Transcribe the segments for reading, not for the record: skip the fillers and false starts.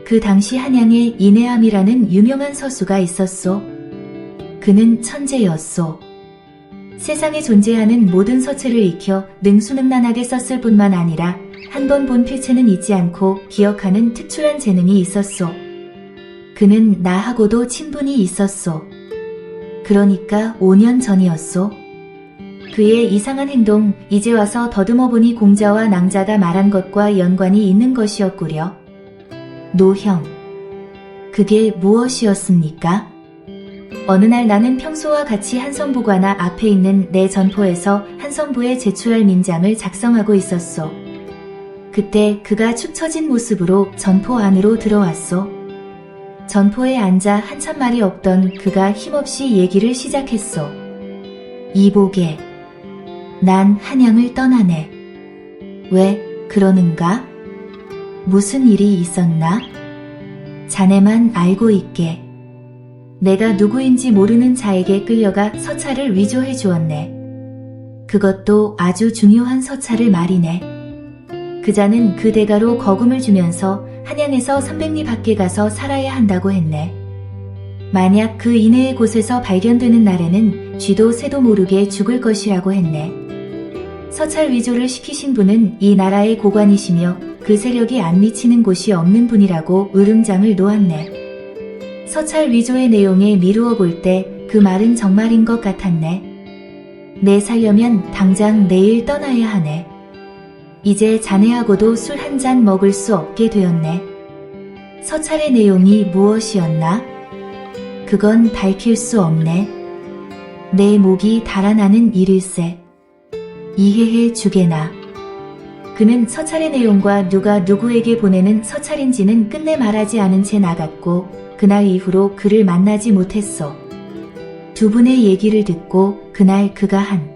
그 당시 한양에 인해암이라는 유명한 서수가 있었소. 그는 천재였소. 세상에 존재하는 모든 서체를 익혀 능수능란하게 썼을 뿐만 아니라 한 번 본 필체는 잊지 않고 기억하는 특출한 재능이 있었소. 그는 나하고도 친분이 있었소. 그러니까 5년 전이었소. 그의 이상한 행동, 이제 와서 더듬어 보니 공자와 낭자가 말한 것과 연관이 있는 것이었구려. 노형, 그게 무엇이었습니까? 어느 날 나는 평소와 같이 한성부관아 앞에 있는 내 전포에서 한성부에 제출할 민장을 작성하고 있었소. 그때 그가 축 처진 모습으로 전포 안으로 들어왔소. 전포에 앉아 한참 말이 없던 그가 힘없이 얘기를 시작했소. 이보게, 난 한양을 떠나네. 왜 그러는가? 무슨 일이 있었나? 자네만 알고 있게. 내가 누구인지 모르는 자에게 끌려가 서찰을 위조해 주었네. 그것도 아주 중요한 서찰을 말이네. 그 자는 그 대가로 거금을 주면서 한양에서 300리 밖에 가서 살아야 한다고 했네. 만약 그 이내의 곳에서 발견되는 날에는 쥐도 새도 모르게 죽을 것이라고 했네. 서찰 위조를 시키신 분은 이 나라의 고관이시며 그 세력이 안 미치는 곳이 없는 분이라고 으름장을 놓았네. 서찰 위조의 내용에 미루어 볼 때 그 말은 정말인 것 같았네. 내 살려면 당장 내일 떠나야 하네. 이제 자네하고도 술 한 잔 먹을 수 없게 되었네. 서찰의 내용이 무엇이었나? 그건 밝힐 수 없네. 내 목이 달아나는 일일세. 이해해 주게나. 그는 서찰의 내용과 누가 누구에게 보내는 서찰인지는 끝내 말하지 않은 채 나갔고 그날 이후로 그를 만나지 못했소. 두 분의 얘기를 듣고 그날 그가 한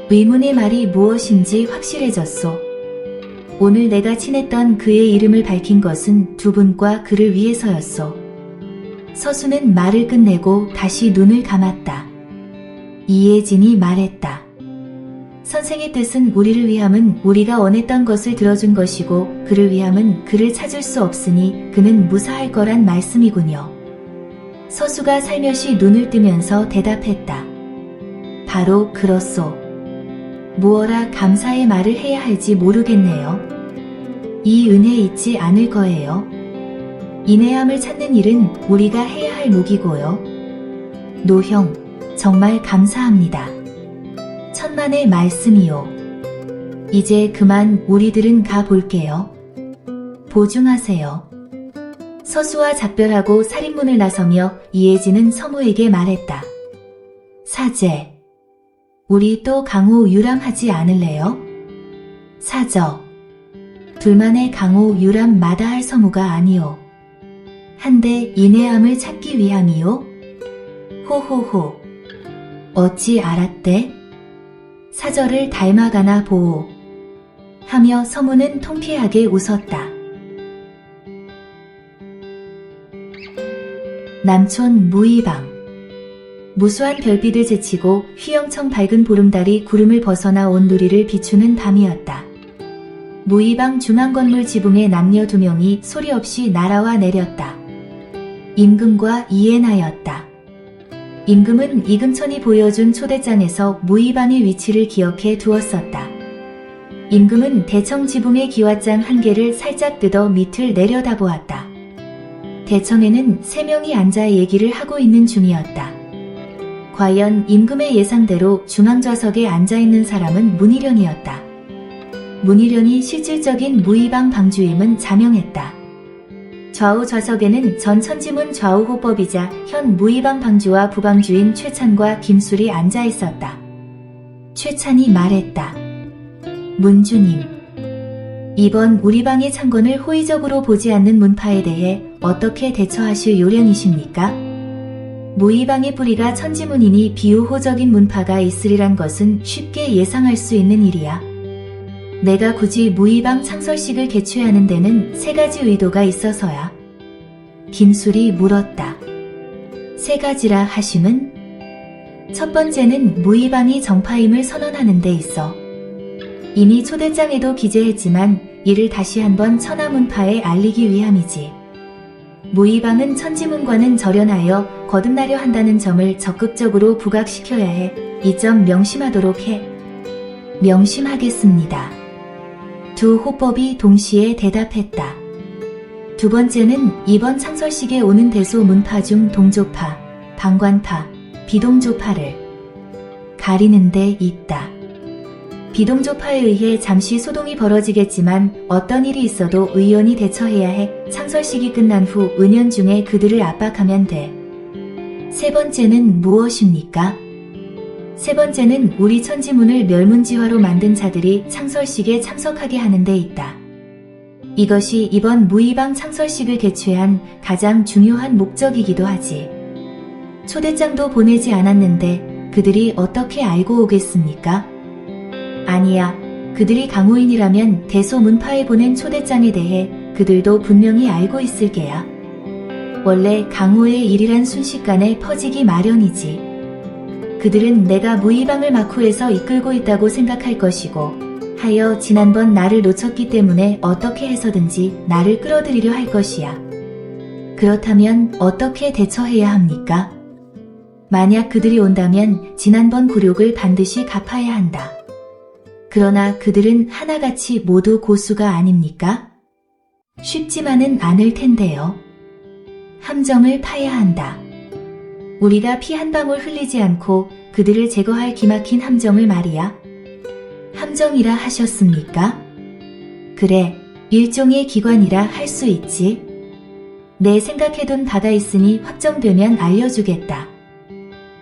의문의 말이 무엇인지 확실해졌소. 오늘 내가 친했던 그의 이름을 밝힌 것은 두 분과 그를 위해서였소. 서수는 말을 끝내고 다시 눈을 감았다. 이혜진이 말했다. 선생의 뜻은 우리를 위함은 우리가 원했던 것을 들어준 것이고 그를 위함은 그를 찾을 수 없으니 그는 무사할 거란 말씀이군요. 서수가 살며시 눈을 뜨면서 대답했다. 바로 그렇소. 무어라 감사의 말을 해야 할지 모르겠네요. 이 은혜 잊지 않을 거예요. 인해함을 찾는 일은 우리가 해야 할 몫이고요. 노형, 정말 감사합니다. 천만의 말씀이요. 이제 그만 우리들은 가볼게요. 보증하세요. 서수와 작별하고 살인문을 나서며 이혜진은 서무에게 말했다. 사제, 우리 또 강호 유람하지 않을래요? 사저, 둘만의 강호 유람 마다할 서무가 아니오. 한데 인해함을 찾기 위함이요? 호호호. 어찌 알았대? 사절을 닮아가나 보오. 하며 서무는 통쾌하게 웃었다. 남촌 무의방. 무수한 별빛을 제치고 휘영청 밝은 보름달이 구름을 벗어나 온 누리를 비추는 밤이었다. 무의방 중앙건물 지붕에 남녀 두 명이 소리 없이 날아와 내렸다. 임금과 이해나였다. 임금은 이금천이 보여준 초대장에서 무의방의 위치를 기억해 두었었다. 임금은 대청 지붕의 기와장 한 개를 살짝 뜯어 밑을 내려다보았다. 대청에는 3명이 앉아 얘기를 하고 있는 중이었다. 과연 임금의 예상대로 중앙좌석에 앉아있는 사람은 문희련이었다. 문희련이 실질적인 무의방 방주임은 자명했다. 좌우 좌석에는 전 천지문 좌우호법이자 현 무의방 방주와 부방주인 최찬과 김술이 앉아 있었다. 최찬이 말했다. 문주님, 이번 우리 방의 창건을 호의적으로 보지 않는 문파에 대해 어떻게 대처하실 요령이십니까? 무의방의 뿌리가 천지문이니 비우호적인 문파가 있으리란 것은 쉽게 예상할 수 있는 일이야. 내가 굳이 무의방 창설식을 개최하는 데는 3가지 의도가 있어서야. 김술이 물었다. 3가지라 하심은? 첫 번째는 무의방이 정파임을 선언하는 데 있어. 이미 초대장에도 기재했지만 이를 다시 한번 천하문파에 알리기 위함이지. 무이방은 천지문과는 절연하여 거듭나려 한다는 점을 적극적으로 부각시켜야 해. 이 점 명심하도록 해. 명심하겠습니다. 두 호법이 동시에 대답했다. 두 번째는 이번 창설식에 오는 대소문파 중 동조파, 방관파, 비동조파를 가리는 데 있다. 비동조파에 의해 잠시 소동이 벌어지겠지만 어떤 일이 있어도 의연히 대처해야 해. 창설식이 끝난 후 은연중에 그들을 압박하면 돼. 세 번째는 무엇입니까? 세 번째는 우리 천지문을 멸문지화로 만든 자들이 창설식에 참석하게 하는 데 있다. 이것이 이번 무이방 창설식을 개최한 가장 중요한 목적이기도 하지. 초대장도 보내지 않았는데 그들이 어떻게 알고 오겠습니까? 아니야. 그들이 강호인이라면 대소문파에 보낸 초대장에 대해 그들도 분명히 알고 있을 게야. 원래 강호의 일이란 순식간에 퍼지기 마련이지. 그들은 내가 무이방을 마쿠에서 이끌고 있다고 생각할 것이고 하여 지난번 나를 놓쳤기 때문에 어떻게 해서든지 나를 끌어들이려 할 것이야. 그렇다면 어떻게 대처해야 합니까? 만약 그들이 온다면 지난번 굴욕을 반드시 갚아야 한다. 그러나 그들은 하나같이 모두 고수가 아닙니까? 쉽지만은 않을 텐데요. 함정을 파야 한다. 우리가 피 한 방울 흘리지 않고 그들을 제거할 기막힌 함정을 말이야. 함정이라 하셨습니까? 그래, 일종의 기관이라 할 수 있지. 내 생각해둔 바가 있으니 확정되면 알려주겠다.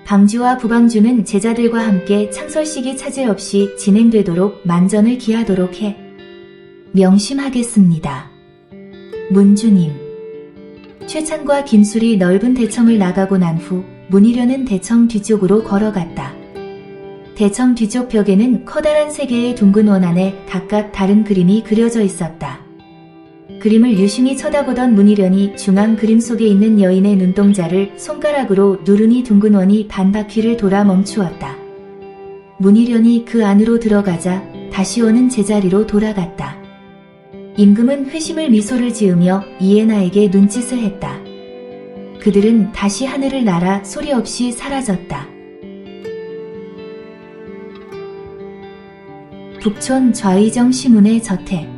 방주와 부방주는 제자들과 함께 창설식이 차질 없이 진행되도록 만전을 기하도록 해. 명심하겠습니다. 문주님. 최찬과 김술이 넓은 대청을 나가고 난 후 문희련은 대청 뒤쪽으로 걸어갔다. 대청 뒤쪽 벽에는 커다란 세 개의 둥근 원 안에 각각 다른 그림이 그려져 있었다. 그림을 유심히 쳐다보던 문희련이 중앙 그림 속에 있는 여인의 눈동자를 손가락으로 누르니 둥근 원이 반바퀴를 돌아 멈추었다. 문희련이 그 안으로 들어가자 다시 원은 제자리로 돌아갔다. 임금은 회심을 미소를 지으며 이에나에게 눈짓을 했다. 그들은 다시 하늘을 날아 소리 없이 사라졌다. 북촌 좌의정 시문의 저택.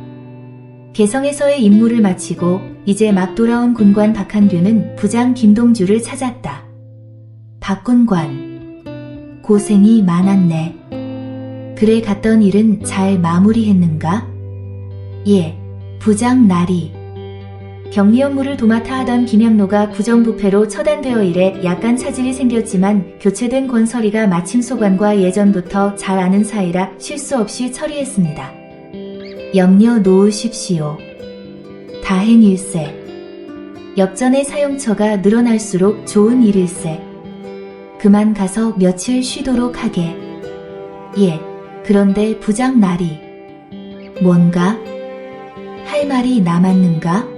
개성에서의 임무를 마치고 이제 막 돌아온 군관 박한규는 부장 김동주를 찾았다. 박군관, 고생이 많았네. 그래 갔던 일은 잘 마무리했는가? 예, 부장 나리. 격리 업무를 도맡아 하던 김양로가 부정부패로 처단되어 이래 약간 차질이 생겼지만 교체된 권설이가 마침 소관과 예전부터 잘 아는 사이라 실수 없이 처리했습니다. 염려 놓으십시오. 다행일세. 엽전의 사용처가 늘어날수록 좋은 일일세. 그만 가서 며칠 쉬도록 하게. 예, 그런데 부장 나리. 뭔가? 할 말이 남았는가?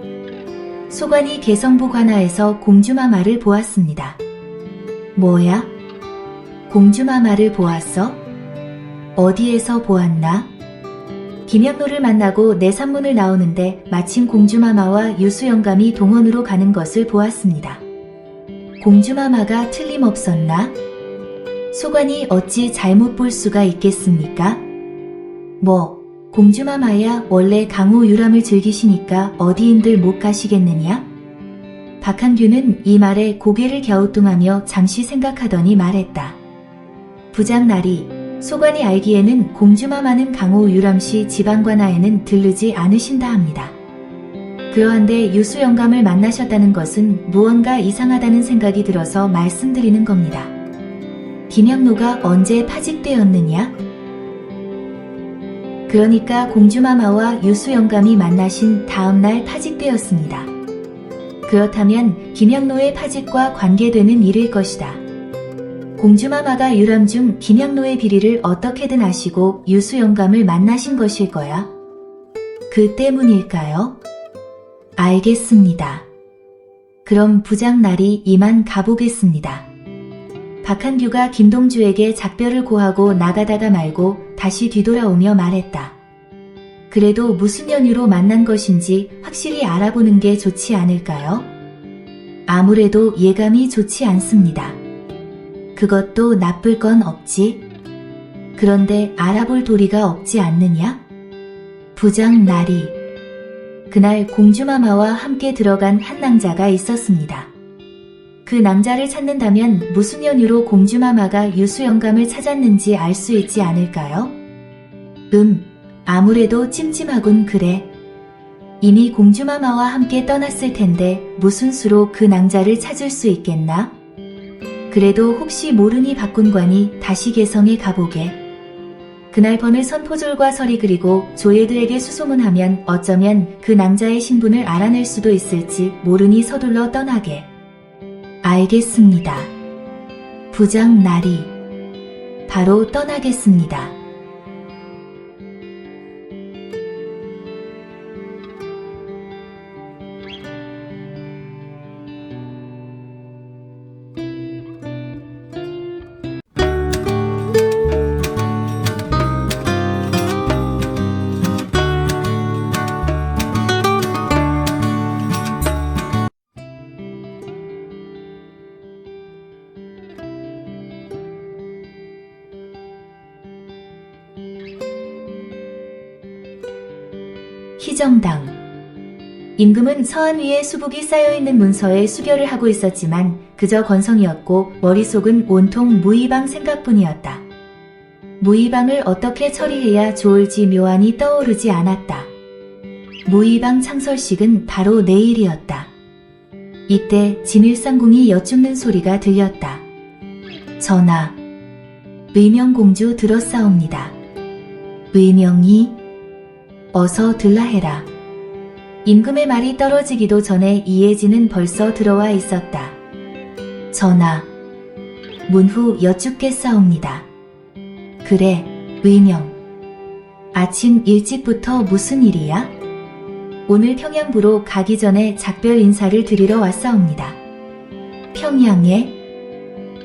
소관이 개성부 관하에서 공주마마를 보았습니다. 뭐야? 공주마마를 보았어? 어디에서 보았나? 김양로를 만나고 내산문을 나오는데 마침 공주마마와 유수영감이 동원으로 가는 것을 보았습니다. 공주마마가 틀림없었나? 소관이 어찌 잘못 볼 수가 있겠습니까? 공주마마야 원래 강호 유람을 즐기시니까 어디인들 못 가시겠느냐? 박한규는 이 말에 고개를 갸우뚱하며 잠시 생각하더니 말했다. 부장 나리, 소관이 알기에는 공주마마는 강호 유람시 지방관하에는 들르지 않으신다 합니다. 그러한데 유수영감을 만나셨다는 것은 무언가 이상하다는 생각이 들어서 말씀드리는 겁니다. 김양로가 언제 파직되었느냐? 그러니까 공주마마와 유수영감이 만나신 다음날 파직되었습니다. 그렇다면 김양로의 파직과 관계되는 일일 것이다. 공주마마가 유람 중 김양로의 비리를 어떻게든 아시고 유수영감을 만나신 것일 거야. 그 때문일까요? 알겠습니다. 그럼 부장 날이 이만 가보겠습니다. 박한규가 김동주에게 작별을 고하고 나가다가 말고 다시 뒤돌아오며 말했다. 그래도 무슨 연유로 만난 것인지 확실히 알아보는 게 좋지 않을까요? 아무래도 예감이 좋지 않습니다. 그것도 나쁠 건 없지. 그런데 알아볼 도리가 없지 않느냐? 부장 나리. 그날 공주마마와 함께 들어간 한 낭자가 있었습니다. 그 낭자를 찾는다면 무슨 연유로 공주마마가 유수영감을 찾았는지 알 수 있지 않을까요? 아무래도 찜찜하군 그래. 이미 공주마마와 함께 떠났을 텐데 무슨 수로 그 낭자를 찾을 수 있겠나? 그래도 혹시 모르니 박군관이 다시 개성에 가보게. 그날 밤을 선포졸과 서리 그리고 조예들에게 수소문하면 어쩌면 그 낭자의 신분을 알아낼 수도 있을지 모르니 서둘러 떠나게. 알겠습니다. 부장 나리. 바로 떠나겠습니다. 희정당. 임금은 서한 위에 수북이 쌓여있는 문서에 수결을 하고 있었지만 그저 건성이었고 머릿속은 온통 무의방 생각뿐이었다. 무의방을 어떻게 처리해야 좋을지 묘안이 떠오르지 않았다. 무의방 창설식은 바로 내일이었다. 이때 진일상궁이 여쭙는 소리가 들렸다. 전하, 의명공주 들었사옵니다. 의명이? 어서 들라 해라. 임금의 말이 떨어지기도 전에 이혜진은 벌써 들어와 있었다. 전하, 문후 여쭙겠사옵니다. 그래, 의명. 아침 일찍부터 무슨 일이야? 오늘 평양부로 가기 전에 작별 인사를 드리러 왔사옵니다. 평양에?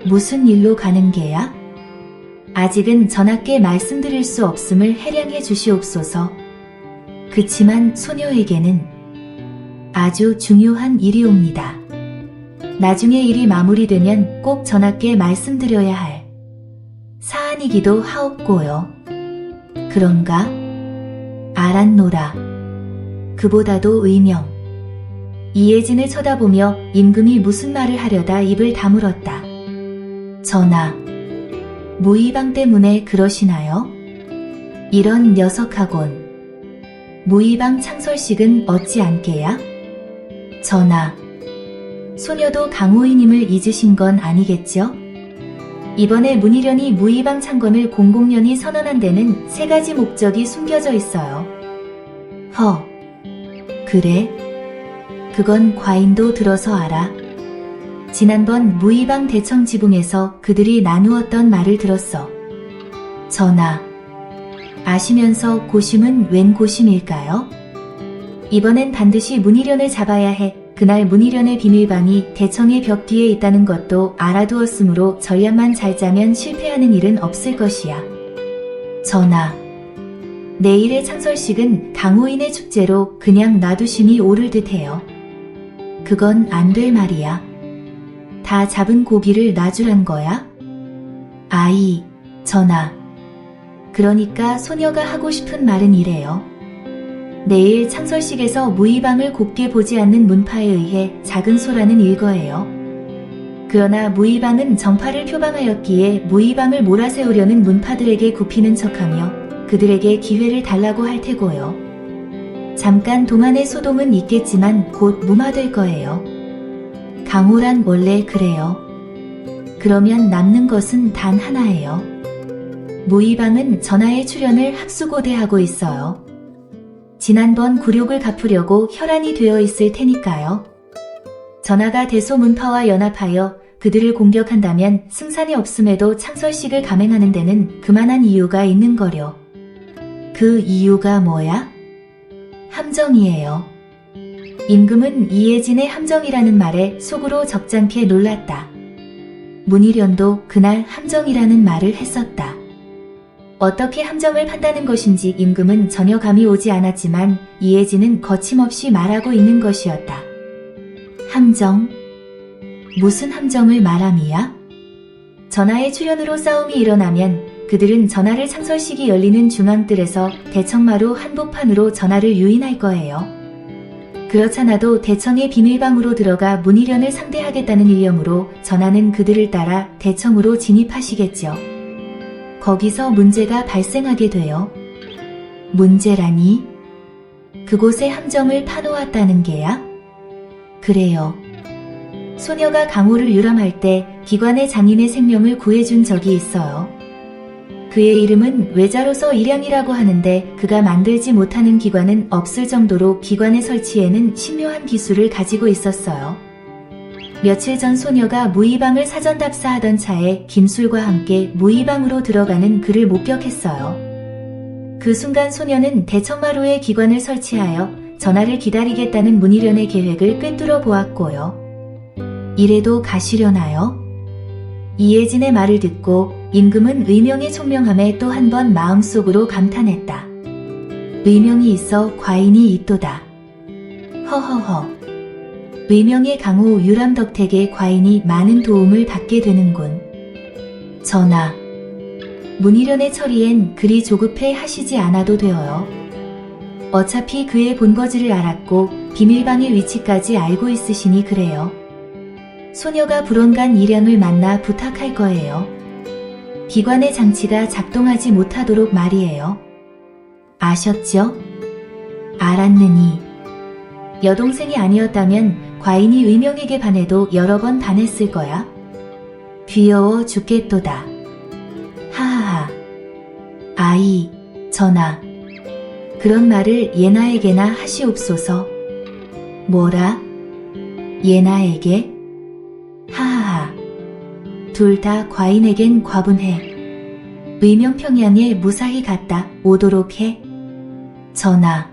무슨 일로 가는 게야? 아직은 전하께 말씀드릴 수 없음을 해량해 주시옵소서. 그치만 소녀에게는 아주 중요한 일이 옵니다. 나중에 일이 마무리되면 꼭 전하께 말씀드려야 할 사안이기도 하옵고요. 그런가? 알았노라. 그보다도 의명. 이혜진을 쳐다보며 임금이 무슨 말을 하려다 입을 다물었다. 전하, 무의방 때문에 그러시나요? 이런 녀석하곤. 무의방 창설식은 어찌 않게야? 전하, 소녀도 강호이님을 잊으신 건 아니겠죠? 이번에 문희련이 무의방 창건을 공공연히 선언한 데는 3가지 목적이 숨겨져 있어요. 그래? 그건 과인도 들어서 알아. 지난번 무의방 대청 지붕에서 그들이 나누었던 말을 들었어. 전하, 아시면서 고심은 웬 고심일까요? 이번엔 반드시 문희련을 잡아야 해. 그날 문희련의 비밀방이 대청의 벽 뒤에 있다는 것도 알아두었으므로 전략만 잘 짜면 실패하는 일은 없을 것이야. 전하, 내일의 창설식은 강호인의 축제로 그냥 놔두심이 옳을 듯해요. 그건 안 될 말이야. 다 잡은 고기를 놔주란 거야? 아이, 전하. 그러니까 소녀가 하고 싶은 말은 이래요. 내일 창설식에서 무의방을 곱게 보지 않는 문파에 의해 작은 소라는 일거예요. 그러나 무의방은 정파를 표방하였기에 무의방을 몰아세우려는 문파들에게 굽히는 척하며 그들에게 기회를 달라고 할 테고요. 잠깐 동안의 소동은 있겠지만 곧 무마될 거예요. 강호란 원래 그래요. 그러면 남는 것은 단 하나예요. 무의방은 전하의 출연을 합수고대하고 있어요. 지난번 굴욕을 갚으려고 혈안이 되어 있을 테니까요. 전하가 대소문파와 연합하여 그들을 공격한다면 승산이 없음에도 창설식을 감행하는 데는 그만한 이유가 있는 거려. 그 이유가 뭐야? 함정이에요. 임금은 이혜진의 함정이라는 말에 속으로 적잖게 놀랐다. 문희련도 그날 함정이라는 말을 했었다. 어떻게 함정을 판다는 것인지 임금은 전혀 감이 오지 않았지만 이혜진은 거침없이 말하고 있는 것이었다. 함정? 무슨 함정을 말함이야? 전하의 출현으로 싸움이 일어나면 그들은 전하를 창설식이 열리는 중앙뜰에서 대청마루 한복판으로 전하를 유인할 거예요. 그렇잖아도 대청의 비밀방으로 들어가 문희련을 상대하겠다는 일념으로 전하는 그들을 따라 대청으로 진입하시겠죠. 거기서 문제가 발생하게 돼요. 문제라니? 그곳에 함정을 파놓았다는 게야? 그래요. 소녀가 강호를 유람할 때 기관의 장인의 생명을 구해준 적이 있어요. 그의 이름은 외자로서 일양이라고 하는데 그가 만들지 못하는 기관은 없을 정도로 기관의 설치에는 신묘한 기술을 가지고 있었어요. 며칠 전 소녀가 무의방을 사전답사하던 차에 김술과 함께 무의방으로 들어가는 그를 목격했어요. 그 순간 소녀는 대청마루에 기관을 설치하여 전하를 기다리겠다는 문희련의 계획을 꿰뚫어 보았고요. 이래도 가시려나요? 이혜진의 말을 듣고 임금은 의명의 총명함에 또 한 번 마음속으로 감탄했다. 의명이 있어 과인이 있도다. 허허허. 의명의 강호 유람덕택에 과인이 많은 도움을 받게 되는군. 전하. 문희련의 처리엔 그리 조급해 하시지 않아도 되어요. 어차피 그의 본거지를 알았고 비밀방의 위치까지 알고 있으시니 그래요. 소녀가 불원간 일양을 만나 부탁할 거예요. 기관의 장치가 작동하지 못하도록 말이에요. 아셨죠? 알았느니. 여동생이 아니었다면 과인이 의명에게 반해도 여러 번 반했을 거야. 귀여워 죽겠도다. 하하하. 아이, 전하. 그런 말을 예나에게나 하시옵소서. 뭐라? 예나에게? 하하하. 둘 다 과인에겐 과분해. 의명평양에 무사히 갔다 오도록 해. 전하.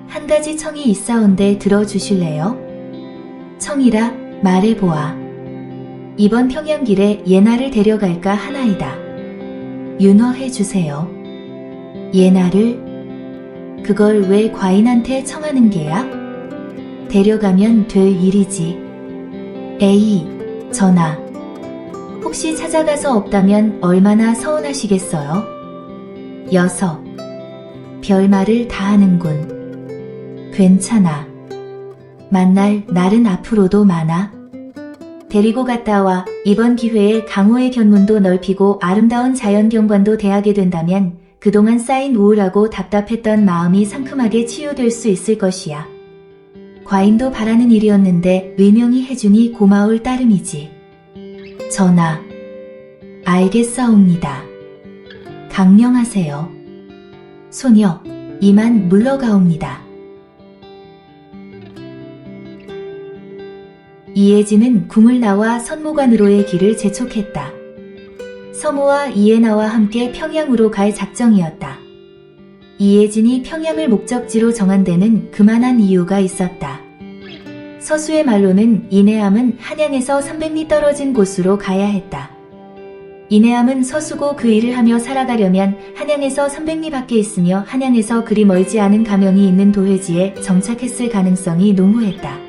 한 가지 청이 있사온데 들어주실래요? 청이라 말해보아. 이번 평양길에 예나를 데려갈까 하나이다. 윤허해주세요. 예나를? 그걸 왜 과인한테 청하는 게야? 데려가면 될 일이지. 에이, 전하. 혹시 찾아가서 없다면 얼마나 서운하시겠어요? 여서. 별말을 다 하는군. 괜찮아. 만날 날은 앞으로도 많아. 데리고 갔다 와. 이번 기회에 강호의 견문도 넓히고 아름다운 자연경관도 대하게 된다면 그동안 쌓인 우울하고 답답했던 마음이 상큼하게 치유될 수 있을 것이야. 과인도 바라는 일이었는데 의명이 해주니 고마울 따름이지. 전하. 알겠사옵니다. 강령하세요. 소녀, 이만 물러가옵니다. 이혜진은 궁을 나와 선무관으로의 길을 재촉했다. 서무와 이혜나와 함께 평양으로 갈 작정이었다. 이혜진이 평양을 목적지로 정한 데는 그만한 이유가 있었다. 서수의 말로는 인해암은 한양에서 300리 떨어진 곳으로 가야 했다. 인해암은 서수고 그 일을 하며 살아가려면 한양에서 300리 밖에 있으며 한양에서 그리 멀지 않은 가명이 있는 도회지에 정착했을 가능성이 농후했다.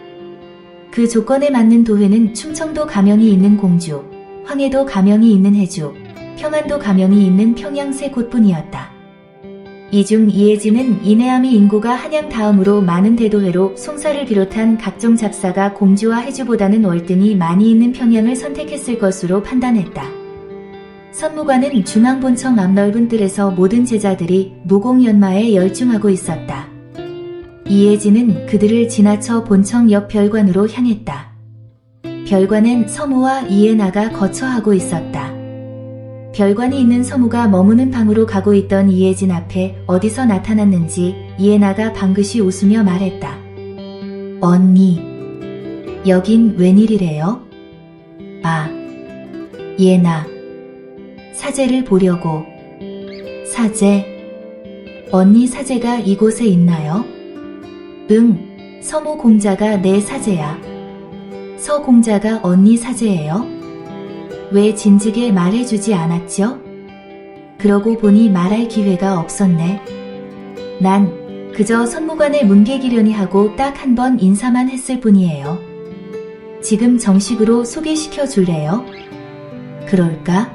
그 조건에 맞는 도회는 충청도 가명이 있는 공주, 황해도 가명이 있는 해주, 평안도 가명이 있는 평양 세 곳뿐이었다. 이 중 이혜진은 인해암이 인구가 한양 다음으로 많은 대도회로 송사를 비롯한 각종 잡사가 공주와 해주보다는 월등히 많이 있는 평양을 선택했을 것으로 판단했다. 선무관은 중앙본청 앞 넓은 뜰에서 모든 제자들이 무공연마에 열중하고 있었다. 이혜진은 그들을 지나쳐 본청 옆 별관으로 향했다. 별관엔 서무와 이혜나가 거처하고 있었다. 별관이 있는 서무가 머무는 방으로 가고 있던 이혜진 앞에 어디서 나타났는지 이혜나가 방긋이 웃으며 말했다. 언니, 여긴 웬일이래요? 아, 예나. 사제를 보려고. 사제? 언니 사제가 이곳에 있나요? 응, 서모 공자가 내 사제야. 서 공자가 언니 사제예요? 왜 진즉에 말해주지 않았죠? 그러고 보니 말할 기회가 없었네. 난 그저 선무관의 문계기련이 하고 딱 한 번 인사만 했을 뿐이에요. 지금 정식으로 소개시켜 줄래요? 그럴까?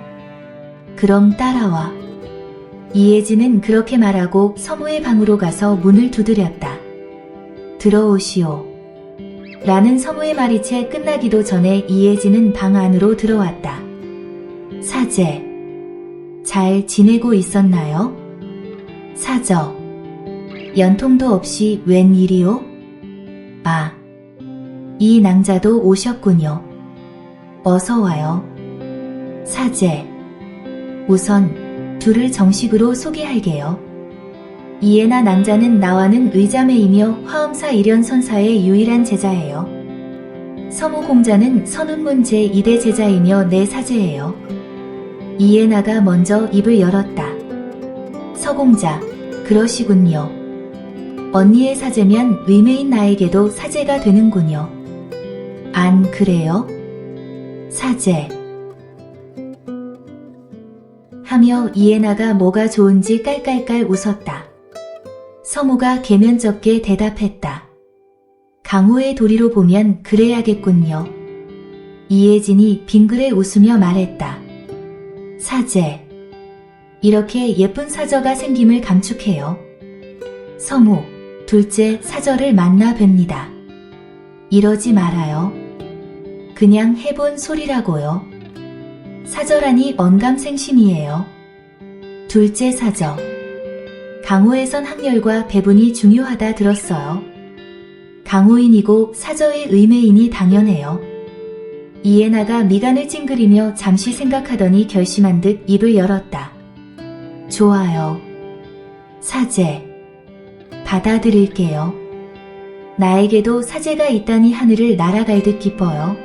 그럼 따라와. 이혜진은 그렇게 말하고 서무의 방으로 가서 문을 두드렸다. 들어오시오. 라는 서무의 말이 채 끝나기도 전에 이혜진은 방 안으로 들어왔다. 사제. 잘 지내고 있었나요? 사저. 연통도 없이 웬일이오? 아. 이 낭자도 오셨군요. 어서 와요. 사제. 우선 둘을 정식으로 소개할게요. 이해나 낭자는 나와는 의자매이며 화엄사 일연선사의 유일한 제자예요. 서무공자는 선운문 제2대 제자이며 내 사제예요. 이해나가 먼저 입을 열었다. 서공자, 그러시군요. 언니의 사제면 의매인 나에게도 사제가 되는군요. 안 그래요? 사제. 하며 이해나가 뭐가 좋은지 깔깔깔 웃었다. 서무가 개면쩍게 대답했다. 강호의 도리로 보면 그래야겠군요. 이혜진이 빙그레 웃으며 말했다. 사제. 이렇게 예쁜 사저가 생김을 감축해요. 서무, 둘째 사저를 만나 뵙니다. 이러지 말아요. 그냥 해본 소리라고요. 사저라니 언감생심이에요. 둘째 사저. 강호에선 학렬과 배분이 중요하다 들었어요. 강호인이고 사저의 의매인이 당연해요. 이해나가 미간을 찡그리며 잠시 생각하더니 결심한 듯 입을 열었다. 좋아요. 사제. 받아들일게요. 나에게도 사제가 있다니 하늘을 날아갈 듯 기뻐요.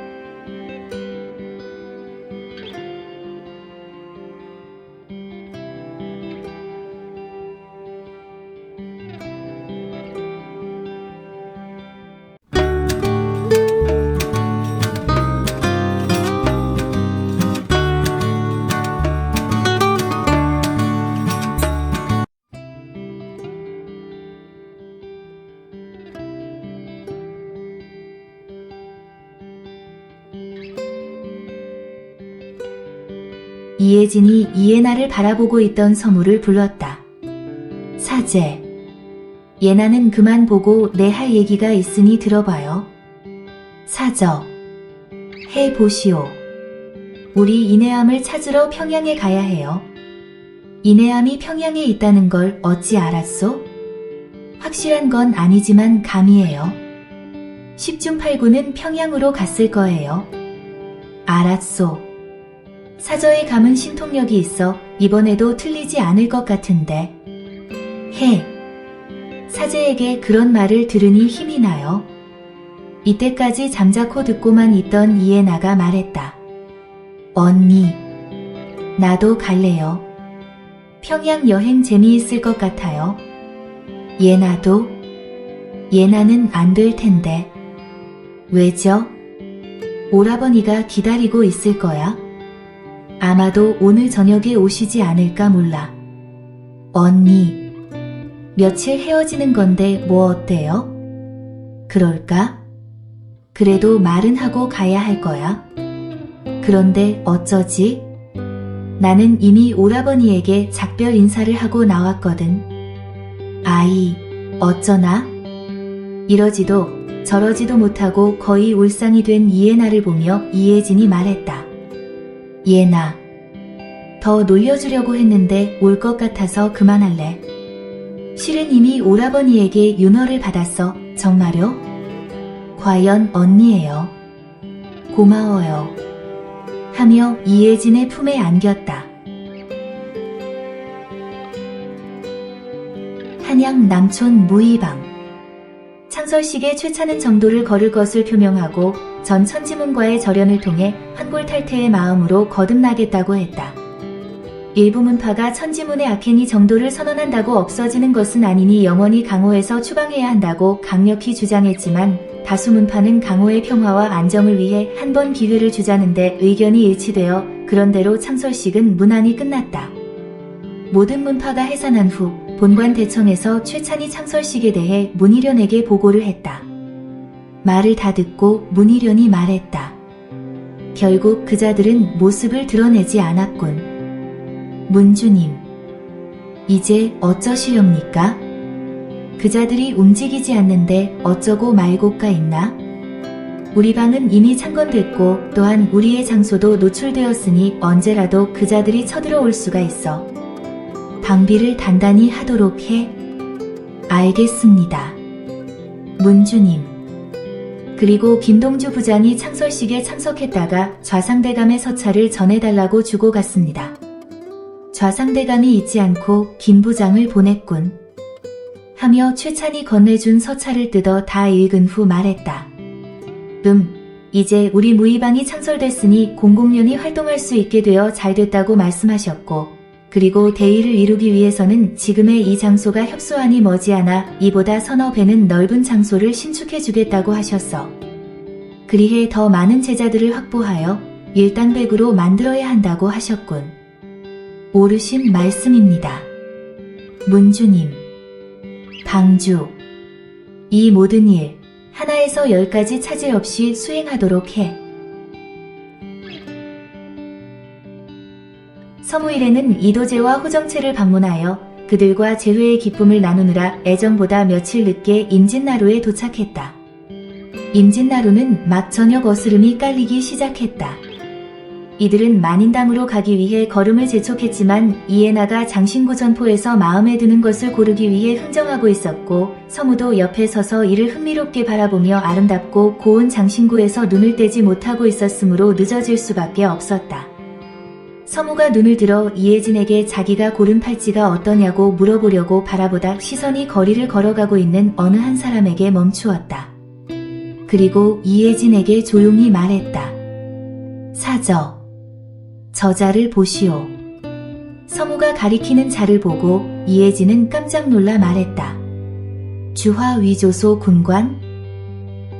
이혜진이 이해나를 바라보고 있던 서무를 불렀다. 사제. 예나는 그만 보고 내 할 얘기가 있으니 들어봐요. 사저. 해보시오. 우리 이내암을 찾으러 평양에 가야 해요. 이내암이 평양에 있다는 걸 어찌 알았소? 확실한 건 아니지만 감이에요. 10중 8구는 평양으로 갔을 거예요. 알았소. 사저의 감은 신통력이 있어 이번에도 틀리지 않을 것 같은데. 해. 사제에게 그런 말을 들으니 힘이 나요. 이때까지 잠자코 듣고만 있던 이해나가 말했다. 언니. 나도 갈래요. 평양 여행 재미있을 것 같아요. 예나도? 예나는 안 될 텐데. 왜죠? 오라버니가 기다리고 있을 거야? 아마도 오늘 저녁에 오시지 않을까 몰라. 언니. 며칠 헤어지는 건데 뭐 어때요? 그럴까? 그래도 말은 하고 가야 할 거야. 그런데 어쩌지? 나는 이미 오라버니에게 작별 인사를 하고 나왔거든. 아이, 어쩌나? 이러지도 저러지도 못하고 거의 울상이 된 이해나를 보며 이혜진이 말했다. 예나, 더 놀려주려고 했는데 올 것 같아서 그만할래. 실은 이미 오라버니에게 윤허를 받았어. 정말요? 과연 언니예요. 고마워요. 하며 이혜진의 품에 안겼다. 한양 남촌 무의방. 창설식에 최차는 정도를 거를 것을 표명하고 전 천지문과의 절연을 통해 환골탈태의 마음으로 거듭나겠다고 했다. 일부 문파가 천지문의 악행이 정도를 선언한다고 없어지는 것은 아니니 영원히 강호에서 추방해야 한다고 강력히 주장했지만 다수 문파는 강호의 평화와 안정을 위해 한 번 기회를 주자는데 의견이 일치되어 그런대로 창설식은 무난히 끝났다. 모든 문파가 해산한 후 본관 대청에서 최찬이 창설식에 대해 문희련에게 보고를 했다. 말을 다 듣고 문희련이 말했다. 결국 그자들은 모습을 드러내지 않았군. 문주님, 이제 어쩌시렵니까? 그자들이 움직이지 않는데 어쩌고 말고가 있나? 우리 방은 이미 창건됐고 또한 우리의 장소도 노출되었으니 언제라도 그자들이 쳐들어올 수가 있어. 방비를 단단히 하도록 해. 알겠습니다. 문주님. 그리고 김동주 부장이 창설식에 참석했다가 좌상대감의 서찰을 전해달라고 주고 갔습니다. 좌상대감이 잊지 않고 김 부장을 보냈군. 하며 최찬이 건네준 서찰을 뜯어 다 읽은 후 말했다. 이제 우리 무의방이 창설됐으니 공공연히 활동할 수 있게 되어 잘 됐다고 말씀하셨고, 그리고 대의를 이루기 위해서는 지금의 이 장소가 협소하니 머지않아 이보다 서너 배는 넓은 장소를 신축해 주겠다고 하셨어. 그리해 더 많은 제자들을 확보하여 일당백으로 만들어야 한다고 하셨군. 옳으신 말씀입니다. 문주님, 방주, 이 모든 일 하나에서 10까지 차질 없이 수행하도록 해. 서무일에는 이도재와 호정채를 방문하여 그들과 재회의 기쁨을 나누느라 애정보다 며칠 늦게 임진나루에 도착했다. 임진나루는 막 저녁 어스름이 깔리기 시작했다. 이들은 만인당으로 가기 위해 걸음을 재촉했지만 이에나가 장신구 전포에서 마음에 드는 것을 고르기 위해 흥정하고 있었고, 서무도 옆에 서서 이를 흥미롭게 바라보며 아름답고 고운 장신구에서 눈을 떼지 못하고 있었으므로 늦어질 수밖에 없었다. 서무가 눈을 들어 이혜진에게 자기가 고른 팔찌가 어떠냐고 물어보려고 바라보다 시선이 거리를 걸어가고 있는 어느 한 사람에게 멈추었다. 그리고 이혜진에게 조용히 말했다. 사저, 저자를 보시오. 서무가 가리키는 자를 보고 이혜진은 깜짝 놀라 말했다. 주화위조소 군관?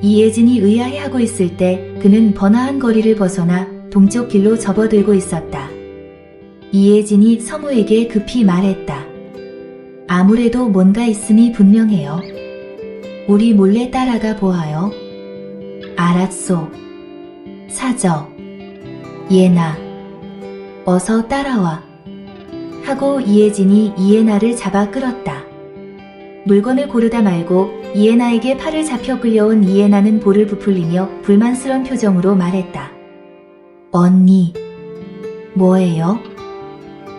이혜진이 의아해하고 있을 때 그는 번화한 거리를 벗어나 동쪽 길로 접어들고 있었다. 이혜진이 서무에게 급히 말했다. 아무래도 뭔가 있음이 분명해요. 우리 몰래 따라가 보아요. 알았소. 사저, 예나, 어서 따라와. 하고 이혜진이 이에나를 잡아 끌었다. 물건을 고르다 말고 이에나에게 팔을 잡혀 끌려온 이에나는 볼을 부풀리며 불만스런 표정으로 말했다. 언니, 뭐예요?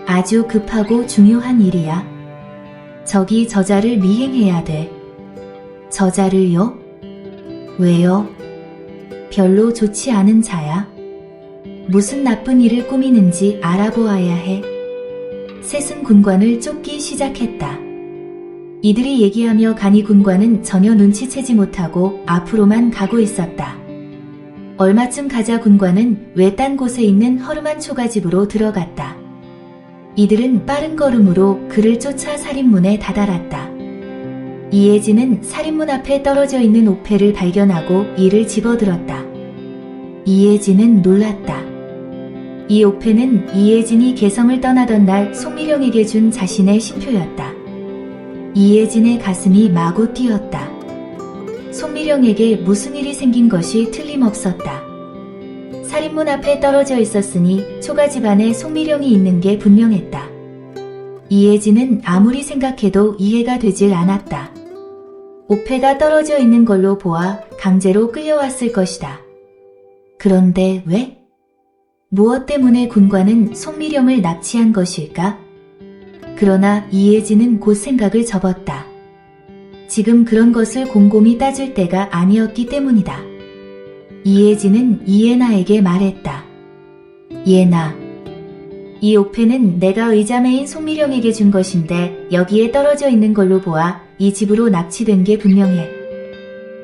아주 급하고 중요한 일이야. 저기 저자를 미행해야 돼. 저자를요? 왜요? 별로 좋지 않은 자야. 무슨 나쁜 일을 꾸미는지 알아보아야 해. 셋은 군관을 쫓기 시작했다. 이들이 얘기하며 가니 군관은 전혀 눈치채지 못하고 앞으로만 가고 있었다. 얼마쯤 가자 군관은 외딴 곳에 있는 허름한 초가집으로 들어갔다. 이들은 빠른 걸음으로 그를 쫓아 살인문에 다다랐다. 이혜진은 살인문 앞에 떨어져 있는 옥패를 발견하고 이를 집어들었다. 이혜진은 놀랐다. 이 옥패는 이혜진이 개성을 떠나던 날 송미령에게 준 자신의 신표였다. 이혜진의 가슴이 마구 뛰었다. 송미령에게 무슨 일이 생긴 것이 틀림없었다. 살인문 앞에 떨어져 있었으니 초가집 안에 송미령이 있는 게 분명했다. 이혜진은 아무리 생각해도 이해가 되질 않았다. 옥패가 떨어져 있는 걸로 보아 강제로 끌려왔을 것이다. 그런데 왜? 무엇 때문에 군관은 송미령을 납치한 것일까? 그러나 이혜진은 곧 생각을 접었다. 지금 그런 것을 곰곰이 따질 때가 아니었기 때문이다. 이혜진은 이에나에게 말했다. 예나, 이 옥패는 내가 의자매인 송미령에게 준 것인데 여기에 떨어져 있는 걸로 보아 이 집으로 납치된 게 분명해.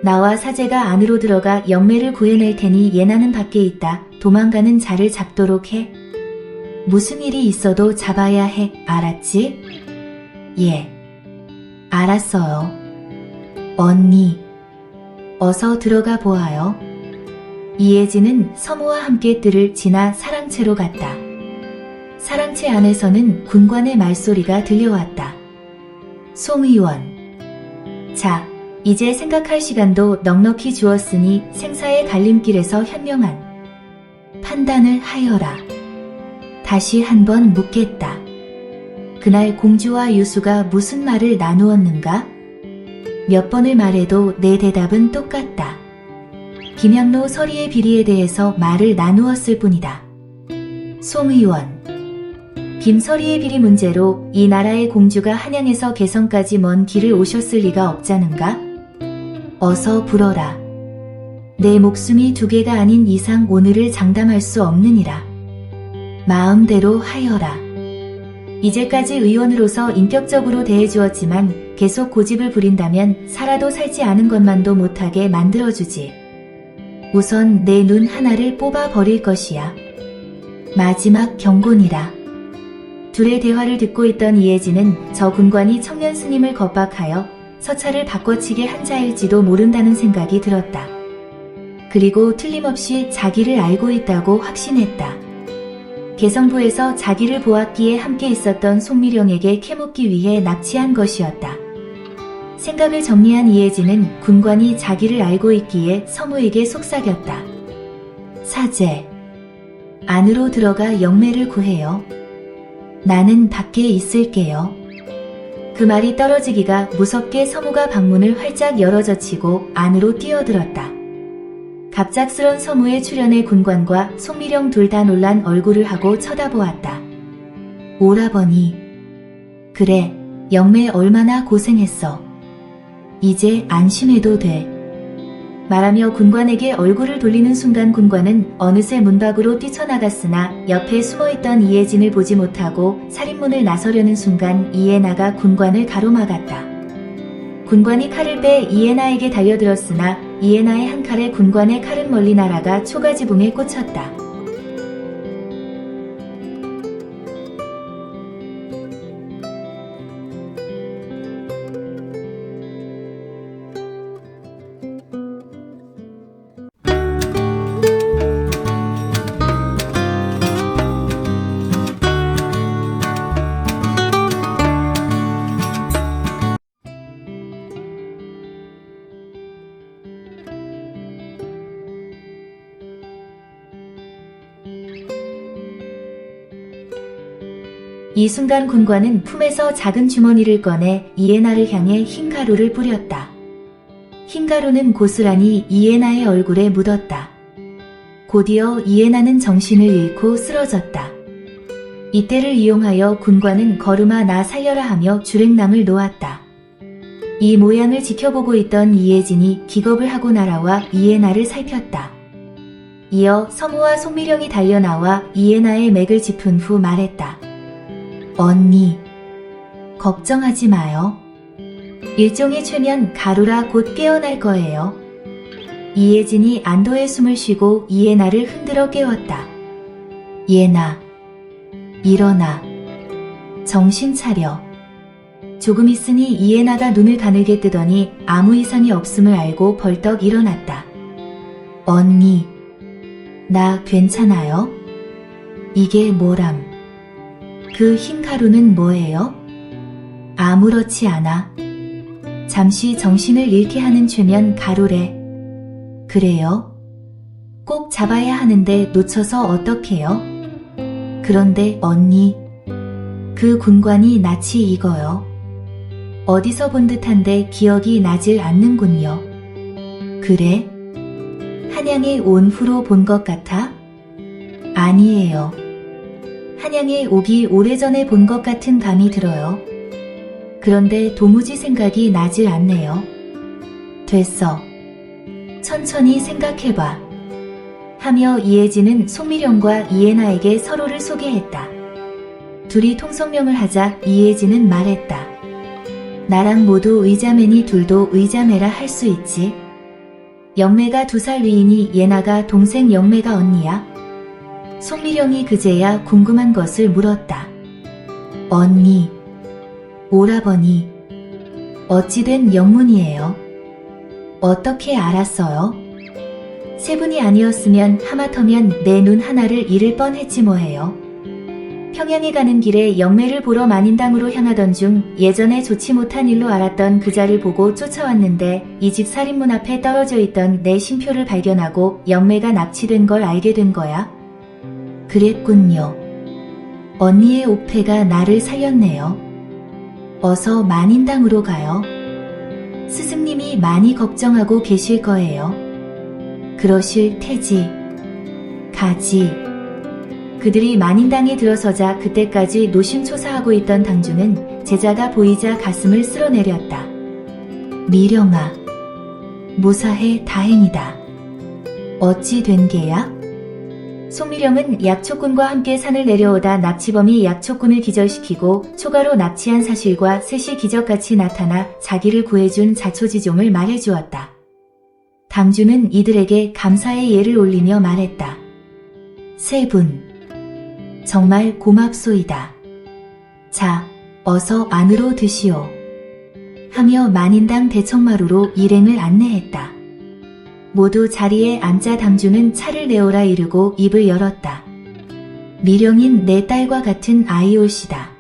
나와 사제가 안으로 들어가 영매를 구해낼 테니 예나는 밖에 있다. 도망가는 자를 잡도록 해. 무슨 일이 있어도 잡아야 해. 알았지? 예. 알았어요. 언니, 어서 들어가 보아요. 이혜진은 서무와 함께 뜰을 지나 사랑채로 갔다. 사랑채 안에서는 군관의 말소리가 들려왔다. 송 의원, 자, 이제 생각할 시간도 넉넉히 주었으니 생사의 갈림길에서 현명한 판단을 하여라. 다시 한번 묻겠다. 그날 공주와 유수가 무슨 말을 나누었는가? 몇 번을 말해도 내 대답은 똑같다. 김양로 서리의 비리에 대해서 말을 나누었을 뿐이다. 송의원. 김서리의 비리 문제로 이 나라의 공주가 한양에서 개성까지 먼 길을 오셨을 리가 없자는가? 어서 불어라. 내 목숨이 두 개가 아닌 이상 오늘을 장담할 수 없느니라. 마음대로 하여라. 이제까지 의원으로서 인격적으로 대해주었지만 계속 고집을 부린다면 살아도 살지 않은 것만도 못하게 만들어주지. 우선 내 눈 하나를 뽑아 버릴 것이야. 마지막 경고니라. 둘의 대화를 듣고 있던 이혜진은 저 군관이 청년 스님을 겁박하여 서찰을 바꿔치게 한 자일지도 모른다는 생각이 들었다. 그리고 틀림없이 자기를 알고 있다고 확신했다. 개성부에서 자기를 보았기에 함께 있었던 송미령에게 캐묻기 위해 납치한 것이었다. 생각을 정리한 이혜진은 군관이 자기를 알고 있기에 서무에게 속삭였다. 사제, 안으로 들어가 영매를 구해요. 나는 밖에 있을게요. 그 말이 떨어지기가 무섭게 서무가 방문을 활짝 열어젖히고 안으로 뛰어들었다. 갑작스런 서무의 출현에 군관과 송미령 둘 다 놀란 얼굴을 하고 쳐다보았다. 오라버니. 그래, 영매 얼마나 고생했어. 이제 안심해도 돼. 말하며 군관에게 얼굴을 돌리는 순간 군관은 어느새 문 밖으로 뛰쳐나갔으나 옆에 숨어있던 이혜진을 보지 못하고 살인문을 나서려는 순간 이혜나가 군관을 가로막았다. 군관이 칼을 빼 이혜나에게 달려들었으나 이혜나의 한 칼에 군관의 칼은 멀리 날아가 초가지붕에 꽂혔다. 이 순간 군관은 품에서 작은 주머니를 꺼내 이혜나를 향해 흰 가루를 뿌렸다. 흰 가루는 고스란히 이혜나의 얼굴에 묻었다. 곧이어 이혜나는 정신을 잃고 쓰러졌다. 이때를 이용하여 군관은 걸음아 나 살려라 하며 주랭랑을 놓았다. 이 모양을 지켜보고 있던 이혜진이 기겁을 하고 날아와 이혜나를 살폈다. 이어 서무와 송미령이 달려나와 이혜나의 맥을 짚은 후 말했다. 언니, 걱정하지 마요. 일종의 최면 가루라 곧 깨어날 거예요. 이혜진이 안도의 숨을 쉬고 이혜나를 흔들어 깨웠다. 예나, 일어나. 정신 차려. 조금 있으니 이혜나가 눈을 가늘게 뜨더니 아무 이상이 없음을 알고 벌떡 일어났다. 언니, 나 괜찮아요? 이게 뭐람? 그 흰 가루는 뭐예요? 아무렇지 않아. 잠시 정신을 잃게 하는 최면 가루래. 그래요? 꼭 잡아야 하는데 놓쳐서 어떡해요? 그런데 언니, 그 군관이 낯이 익어요. 어디서 본 듯한데 기억이 나질 않는군요. 그래? 한양에 온 후로 본 것 같아? 아니에요. 한양에 오기 오래전에 본 것 같은 감이 들어요. 그런데 도무지 생각이 나질 않네요. 됐어. 천천히 생각해봐. 하며 이혜진은 송미령과 이혜나에게 서로를 소개했다. 둘이 통성명을 하자 이혜진은 말했다. 나랑 모두 의자매니 둘도 의자매라 할 수 있지. 영매가 2살 위이니 예나가 동생 영매가 언니야. 송미령이 그제야 궁금한 것을 물었다. 언니, 오라버니, 어찌된 영문이에요? 어떻게 알았어요? 세 분이 아니었으면 하마터면 내 눈 하나를 잃을 뻔했지 뭐예요. 평양에 가는 길에 영매를 보러 만인당으로 향하던 중 예전에 좋지 못한 일로 알았던 그자를 보고 쫓아왔는데 이 집 살인문 앞에 떨어져 있던 내 신표를 발견하고 영매가 납치된 걸 알게 된 거야. 그랬군요. 언니의 옥패가 나를 살렸네요. 어서 만인당으로 가요. 스승님이 많이 걱정하고 계실 거예요. 그러실 테지. 가지. 그들이 만인당에 들어서자 그때까지 노심초사하고 있던 당주는 제자가 보이자 가슴을 쓸어내렸다. 미령아, 무사해 다행이다. 어찌 된 게야? 송미령은 약초꾼과 함께 산을 내려오다 납치범이 약초꾼을 기절시키고 초가로 납치한 사실과 셋이 기적같이 나타나 자기를 구해준 자초지종을 말해주었다. 당주는 이들에게 감사의 예를 올리며 말했다. 세 분, 정말 고맙소이다. 자, 어서 안으로 드시오. 하며 만인당 대청마루로 일행을 안내했다. 모두 자리에 앉자 당주는 차를 내오라 이르고 입을 열었다. 미령인 내 딸과 같은 아이올시다.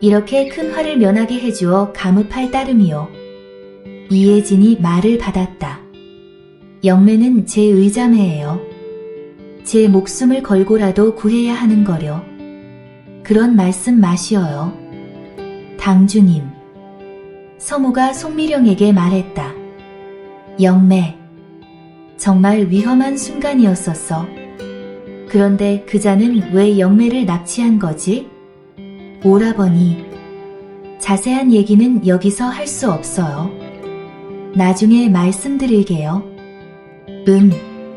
이렇게 큰 화를 면하게 해주어 감읍할 따름이요. 이혜진이 말을 받았다. 영매는 제 의자매예요. 제 목숨을 걸고라도 구해야 하는 거려. 그런 말씀 마시어요. 당주님. 서무가 송미령에게 말했다. 영매. 정말 위험한 순간이었었어. 그런데 그자는 왜 영매를 납치한 거지? 오라버니. 자세한 얘기는 여기서 할 수 없어요. 나중에 말씀드릴게요.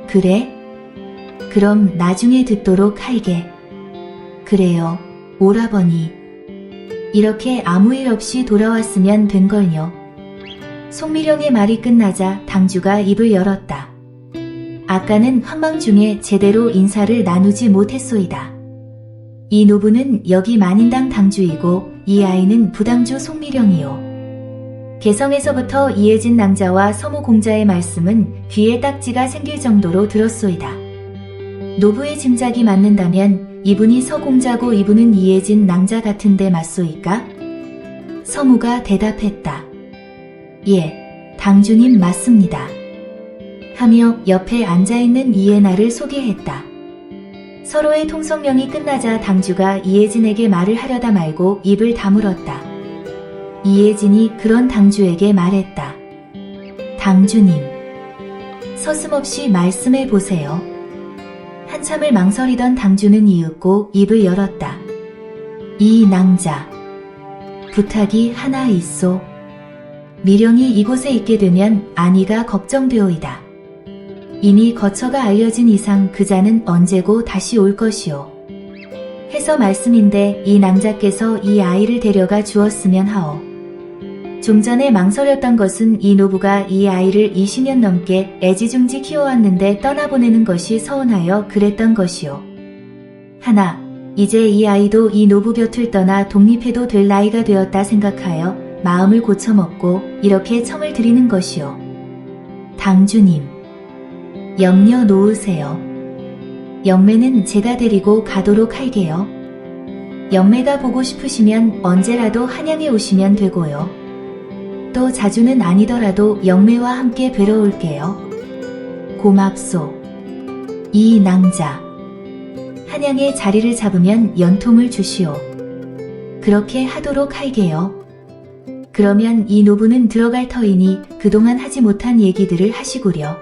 그래? 그럼 나중에 듣도록 할게. 그래요, 오라버니. 이렇게 아무 일 없이 돌아왔으면 된걸요. 송미령의 말이 끝나자 당주가 입을 열었다. 아까는 황망 중에 제대로 인사를 나누지 못했소이다. 이 노부는 여기 만인당 당주이고 이 아이는 부당주 송미령이요. 개성에서부터 이혜진 낭자와 서무 공자의 말씀은 귀에 딱지가 생길 정도로 들었소이다. 노부의 짐작이 맞는다면 이분이 서공자고 이분은 이혜진 낭자 같은데 맞소이까? 서무가 대답했다. 예, 당주님 맞습니다. 하며 옆에 앉아있는 이혜나를 소개했다. 서로의 통성명이 끝나자 당주가 이혜진에게 말을 하려다 말고 입을 다물었다. 이혜진이 그런 당주에게 말했다. 당주님, 서슴없이 말씀해 보세요. 한참을 망설이던 당주는 이윽고 입을 열었다. 이 낭자, 부탁이 하나 있소. 미령이 이곳에 있게 되면 안위가 걱정되오이다. 이미 거처가 알려진 이상 그자는 언제고 다시 올 것이오. 해서 말씀인데 이 낭자께서 이 아이를 데려가 주었으면 하오. 좀 전에 망설였던 것은 이 노부가 이 아이를 20년 넘게 애지중지 키워왔는데 떠나보내는 것이 서운하여 그랬던 것이오. 하나, 이제 이 아이도 이 노부 곁을 떠나 독립해도 될 나이가 되었다 생각하여 마음을 고쳐먹고 이렇게 청을 드리는 것이오. 당주님, 염려 놓으세요. 영매는 제가 데리고 가도록 할게요. 영매가 보고 싶으시면 언제라도 한양에 오시면 되고요. 또 자주는 아니더라도 영매와 함께 뵈러 올게요. 고맙소. 이 낭자. 한양에 자리를 잡으면 연통을 주시오. 그렇게 하도록 할게요. 그러면 이 노부는 들어갈 터이니 그동안 하지 못한 얘기들을 하시구려.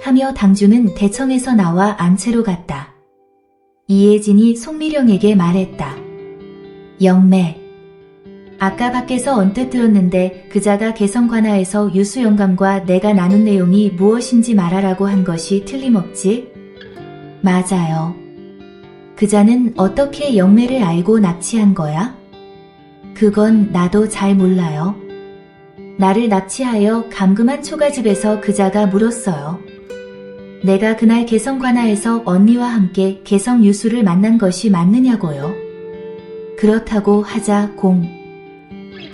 하며 당주는 대청에서 나와 안채로 갔다. 이혜진이 송미령에게 말했다. 영매. 아까 밖에서 언뜻 들었는데 그자가 개성관하에서 유수영감과 내가 나눈 내용이 무엇인지 말하라고 한 것이 틀림없지? 맞아요. 그자는 어떻게 영매를 알고 납치한 거야? 그건 나도 잘 몰라요. 나를 납치하여 감금한 초가집에서 그자가 물었어요. 내가 그날 개성관하에서 언니와 함께 개성유수를 만난 것이 맞느냐고요. 그렇다고 하자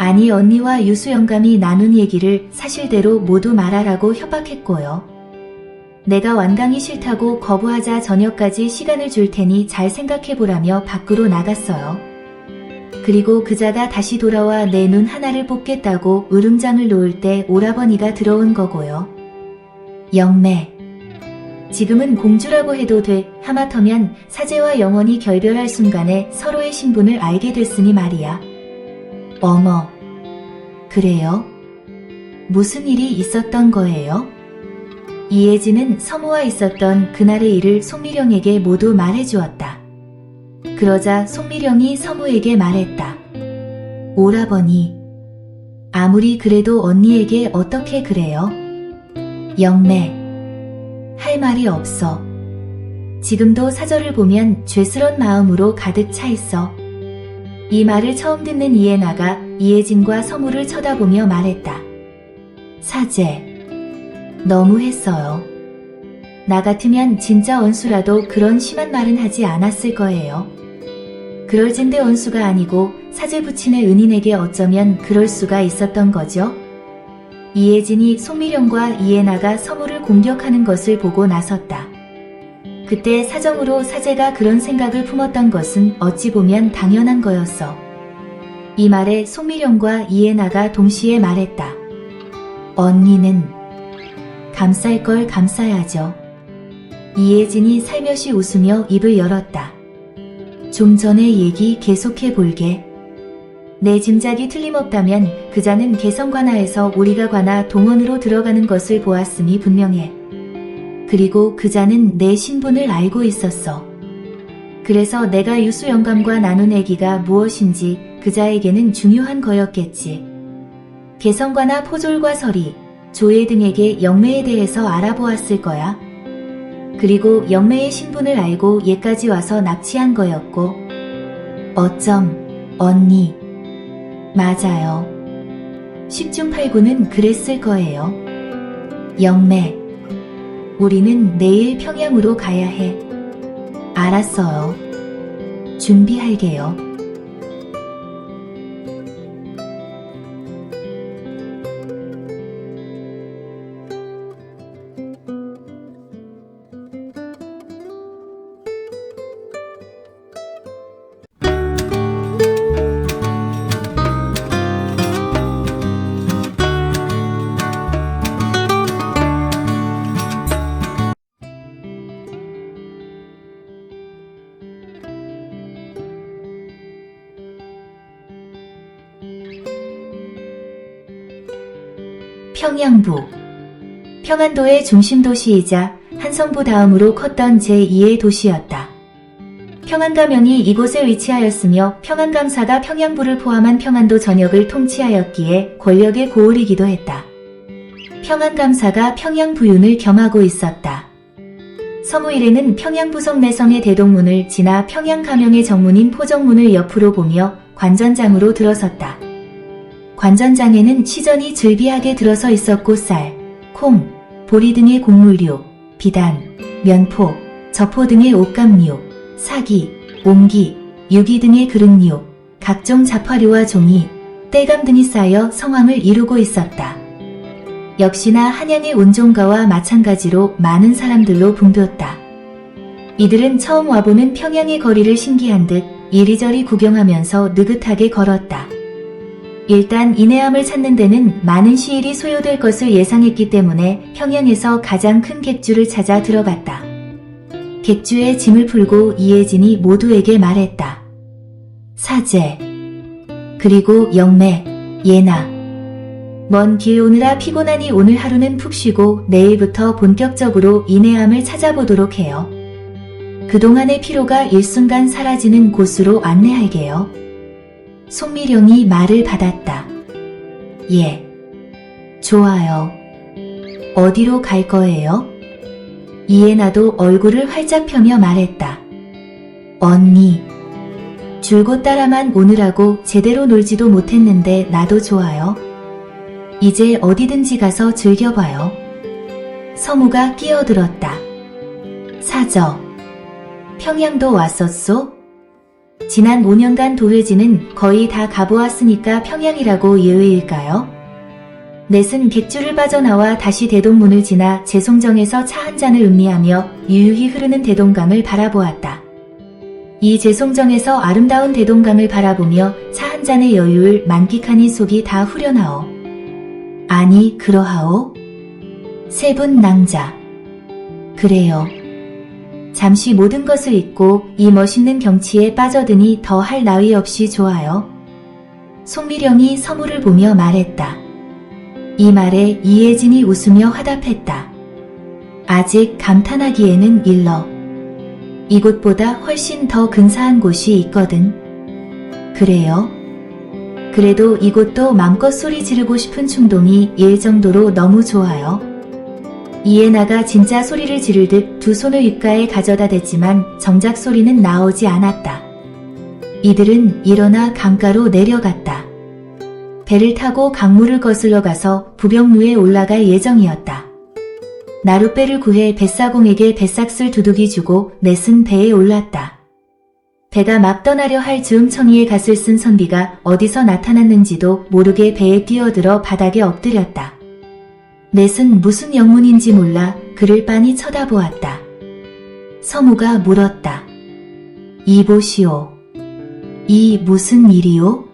아니 언니와 유수 영감이 나눈 얘기를 사실대로 모두 말하라고 협박했고요. 내가 완강히 싫다고 거부하자 저녁까지 시간을 줄 테니 잘 생각해보라며 밖으로 나갔어요. 그리고 그자가 다시 돌아와 내 눈 하나를 뽑겠다고 으름장을 놓을 때 오라버니가 들어온 거고요. 영매. 지금은 공주라고 해도 돼. 하마터면 사제와 영원히 결별할 순간에 서로의 신분을 알게 됐으니 말이야. 어머. 그래요? 무슨 일이 있었던 거예요? 이혜진은 서무와 있었던 그날의 일을 송미령에게 모두 말해주었다. 그러자 송미령이 서무에게 말했다. 오라버니, 아무리 그래도 언니에게 어떻게 그래요? 영매, 할 말이 없어. 지금도 사절을 보면 죄스런 마음으로 가득 차 있어. 이 말을 처음 듣는 이해나가 이혜진과 서무를 쳐다보며 말했다. 사제, 너무했어요. 나 같으면 진짜 원수라도 그런 심한 말은 하지 않았을 거예요. 그럴 진대 원수가 아니고 사제 부친의 은인에게 어쩌면 그럴 수가 있었던 거죠. 이혜진이 송미령과 이해나가 서무를 공격하는 것을 보고 나섰다. 그때 사정으로 사제가 그런 생각을 품었던 것은 어찌 보면 당연한 거였어. 이 말에 송미령과 이해나가 동시에 말했다. 언니는 감쌀 걸 감싸야죠. 이혜진이 살며시 웃으며 입을 열었다. 좀 전의 얘기 계속해 볼게. 내 짐작이 틀림없다면 그자는 개성관하에서 우리가 관하 동원으로 들어가는 것을 보았음이 분명해. 그리고 그자는 내 신분을 알고 있었어. 그래서 내가 유수 영감과 나눈 얘기가 무엇인지 그자에게는 중요한 거였겠지. 개성관하 포졸과 서리, 조예 등에게 영매에 대해서 알아보았을 거야. 그리고 영매의 신분을 알고 얘까지 와서 납치한 거였고. 어쩜, 언니. 맞아요. 10중 8구는 그랬을 거예요. 영매, 우리는 내일 평양으로 가야 해. 알았어요. 준비할게요. 평양부. 평안도의 중심 도시이자 한성부 다음으로 컸던 제2의 도시였다. 평안가명이 이곳에 위치하였으며 평안감사가 평양부를 포함한 평안도 전역을 통치하였기에 권력의 고을이기도 했다. 평안감사가 평양부윤을 겸하고 있었다. 서무일에는 평양부성 내성의 대동문을 지나 평양가명의 정문인 포정문을 옆으로 보며 관전장으로 들어섰다. 관전장에는 시전이 즐비하게 들어서 있었고 쌀, 콩, 보리 등의 곡물류, 비단, 면포, 저포 등의 옷감류, 사기, 옹기, 유기 등의 그릇류, 각종 잡화류와 종이, 땔감 등이 쌓여 성황을 이루고 있었다. 역시나 한양의 온종가와 마찬가지로 많은 사람들로 붐볐다. 이들은 처음 와보는 평양의 거리를 신기한 듯 이리저리 구경하면서 느긋하게 걸었다. 일단 인해암을 찾는 데는 많은 시일이 소요될 것을 예상했기 때문에 평양에서 가장 큰 객주를 찾아 들어갔다. 객주에 짐을 풀고 이혜진이 모두에게 말했다. 사제, 그리고 영매, 예나. 먼 길 오느라 피곤하니 오늘 하루는 푹 쉬고 내일부터 본격적으로 인해암을 찾아보도록 해요. 그동안의 피로가 일순간 사라지는 곳으로 안내할게요. 송미령이 말을 받았다. 예. 좋아요. 어디로 갈 거예요? 이해나도 얼굴을 활짝 펴며 말했다. 언니. 줄곧 따라만 오느라고 제대로 놀지도 못했는데 나도 좋아요. 이제 어디든지 가서 즐겨봐요. 서무가 끼어들었다. 사저. 평양도 왔었소? 지난 5년간 도회지는 거의 다 가보았으니까 평양이라고 예의일까요? 넷은 객주를 빠져나와 다시 대동문을 지나 제송정에서 차 한 잔을 음미하며 유유히 흐르는 대동강을 바라보았다. 이 제송정에서 아름다운 대동강을 바라보며 차 한 잔의 여유를 만끽하니 속이 다 후련하오. 아니 그러하오? 세 분 낭자. 그래요. 잠시 모든 것을 잊고 이 멋있는 경치에 빠져드니 더 할 나위 없이 좋아요. 송미령이 서무를 보며 말했다. 이 말에 이혜진이 웃으며 화답했다. 아직 감탄하기에는 일러. 이곳보다 훨씬 더 근사한 곳이 있거든. 그래요? 그래도 이곳도 맘껏 소리 지르고 싶은 충동이 일 정도로 너무 좋아요. 이해나가 진짜 소리를 지를 듯 두 손을 입가에 가져다 댔지만 정작 소리는 나오지 않았다. 이들은 일어나 강가로 내려갔다. 배를 타고 강물을 거슬러 가서 부병루에 올라갈 예정이었다. 나룻배를 구해 뱃사공에게 뱃삭슬 두둑이 주고 넷은 배에 올랐다. 배가 막 떠나려 할 즈음 청이에 갓을 쓴 선비가 어디서 나타났는지도 모르게 배에 뛰어들어 바닥에 엎드렸다. 넷은 무슨 영문인지 몰라 그를 빤히 쳐다보았다. 서무가 물었다. 이보시오. 이 무슨 일이오?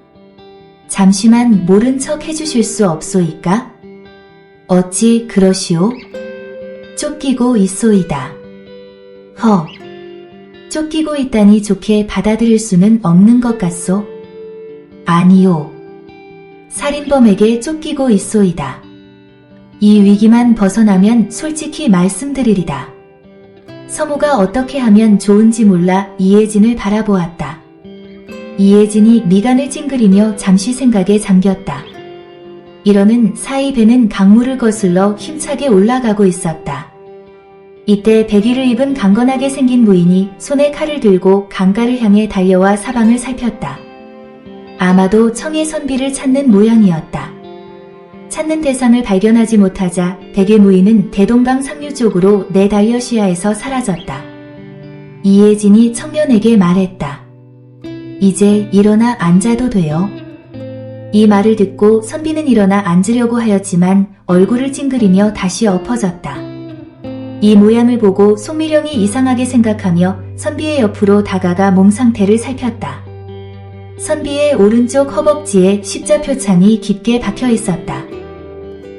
잠시만 모른 척 해주실 수 없소이까? 어찌 그러시오? 쫓기고 있소이다. 허. 쫓기고 있다니 좋게 받아들일 수는 없는 것 같소? 아니요. 살인범에게 쫓기고 있소이다. 이 위기만 벗어나면 솔직히 말씀드리리다. 서무가 어떻게 하면 좋은지 몰라 이혜진을 바라보았다. 이혜진이 미간을 찡그리며 잠시 생각에 잠겼다. 이러는 사이 배는 강물을 거슬러 힘차게 올라가고 있었다. 이때 백의를 입은 강건하게 생긴 부인이 손에 칼을 들고 강가를 향해 달려와 사방을 살폈다. 아마도 청의 선비를 찾는 모양이었다. 찾는 대상을 발견하지 못하자 백의 무인은 대동강 상류 쪽으로 내달려 시야에서 사라졌다. 이혜진이 청년에게 말했다. 이제 일어나 앉아도 돼요. 이 말을 듣고 선비는 일어나 앉으려고 하였지만 얼굴을 찡그리며 다시 엎어졌다. 이 모양을 보고 송미령이 이상하게 생각하며 선비의 옆으로 다가가 몸 상태를 살폈다. 선비의 오른쪽 허벅지에 십자표창이 깊게 박혀 있었다.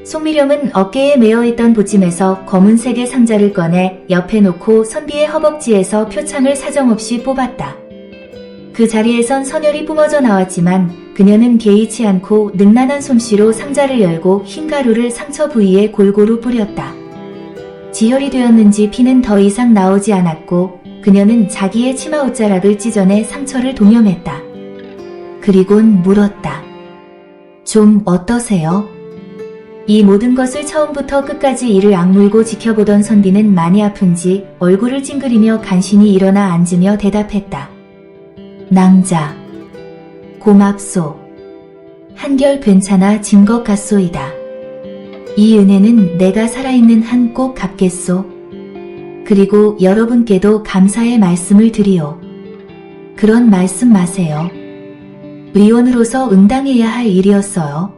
송미령은 어깨에 메어있던 보찜에서 검은색의 상자를 꺼내 옆에 놓고 선비의 허벅지에서 표창을 사정없이 뽑았다. 그 자리에선 선혈이 뿜어져 나왔지만 그녀는 개의치 않고 능란한 솜씨로 상자를 열고 흰 가루를 상처 부위에 골고루 뿌렸다. 지혈이 되었는지 피는 더 이상 나오지 않았고 그녀는 자기의 치마 옷자락을 찢어내 상처를 동염했다. 그리곤 물었다. 좀 어떠세요? 이 모든 것을 처음부터 끝까지 이를 악물고 지켜보던 선비는 많이 아픈지 얼굴을 찡그리며 간신히 일어나 앉으며 대답했다. 낭자. 고맙소. 한결 괜찮아진 것 같소이다. 이 은혜는 내가 살아있는 한 꼭 갚겠소. 그리고 여러분께도 감사의 말씀을 드리오. 그런 말씀 마세요. 의원으로서 응당해야 할 일이었어요.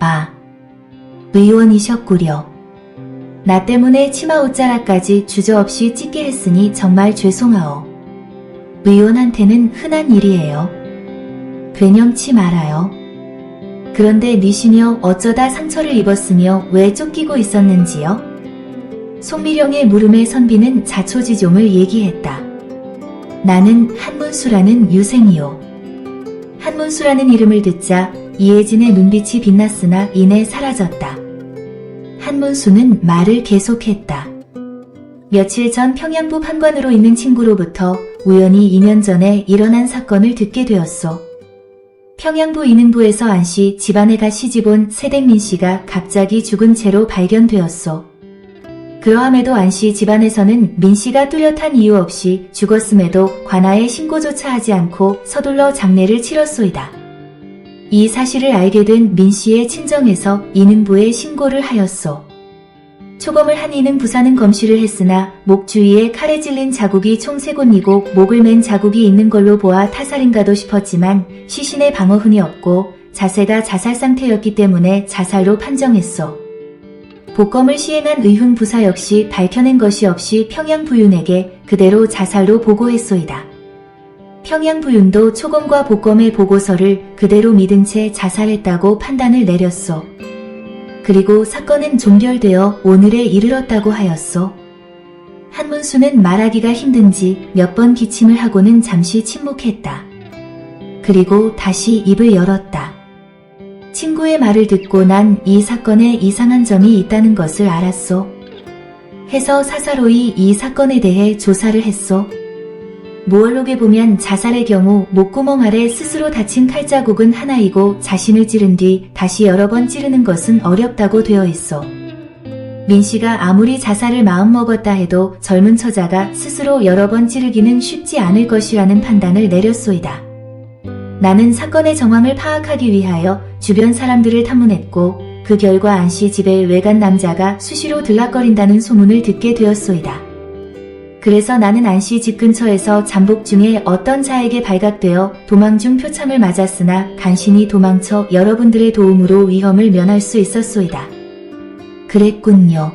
아, 의원이셨구려. 나 때문에 치마 옷자락까지 주저없이 찢게 했으니 정말 죄송하오. 의원한테는 흔한 일이에요. 괴념치 말아요. 그런데 니시녀 어쩌다 상처를 입었으며 왜 쫓기고 있었는지요? 송미령의 물음에 선비는 자초지종을 얘기했다. 나는 한문수라는 유생이요. 한문수라는 이름을 듣자 이혜진의 눈빛이 빛났으나 이내 사라졌다. 한문수는 말을 계속했다. 며칠 전 평양부 판관으로 있는 친구로부터 우연히 2년 전에 일어난 사건을 듣게 되었소. 평양부 인흥부에서 안씨 집안에 가 시집온 세댁민 씨가 갑자기 죽은 채로 발견되었소. 그러함에도 안씨 집안에서는 민 씨가 뚜렷한 이유 없이 죽었음에도 관아에 신고조차 하지 않고 서둘러 장례를 치렀소이다. 이 사실을 알게 된 민 씨의 친정에서 인흥부에 신고를 하였소. 초검을 한 이는 부사는 검시를 했으나 목 주위에 칼에 찔린 자국이 총 3곳이고 목을 맨 자국이 있는 걸로 보아 타살인가도 싶었지만 시신의 방어흔이 없고 자세가 자살 상태였기 때문에 자살로 판정했소. 복검을 시행한 의훈부사 역시 밝혀낸 것이 없이 평양부윤에게 그대로 자살로 보고했소이다. 평양부윤도 초검과 복검의 보고서를 그대로 믿은 채 자살했다고 판단을 내렸소. 그리고 사건은 종결되어 오늘에 이르렀다고 하였소. 한문수는 말하기가 힘든지 몇 번 기침을 하고는 잠시 침묵했다. 그리고 다시 입을 열었다. 친구의 말을 듣고 난 이 사건에 이상한 점이 있다는 것을 알았소. 해서 사사로이 이 사건에 대해 조사를 했소. 무얼록에 보면 자살의 경우 목구멍 아래 스스로 다친 칼자국은 하나이고 자신을 찌른 뒤 다시 여러 번 찌르는 것은 어렵다고 되어 있어. 민씨가 아무리 자살을 마음먹었다 해도 젊은 처자가 스스로 여러 번 찌르기는 쉽지 않을 것이라는 판단을 내렸소이다. 나는 사건의 정황을 파악하기 위하여 주변 사람들을 탐문했고 그 결과 안씨 집에 외간 남자가 수시로 들락거린다는 소문을 듣게 되었소이다. 그래서 나는 안씨 집 근처에서 잠복 중에 어떤 자에게 발각되어 도망 중 표창을 맞았으나 간신히 도망쳐 여러분들의 도움으로 위험을 면할 수 있었소이다. 그랬군요.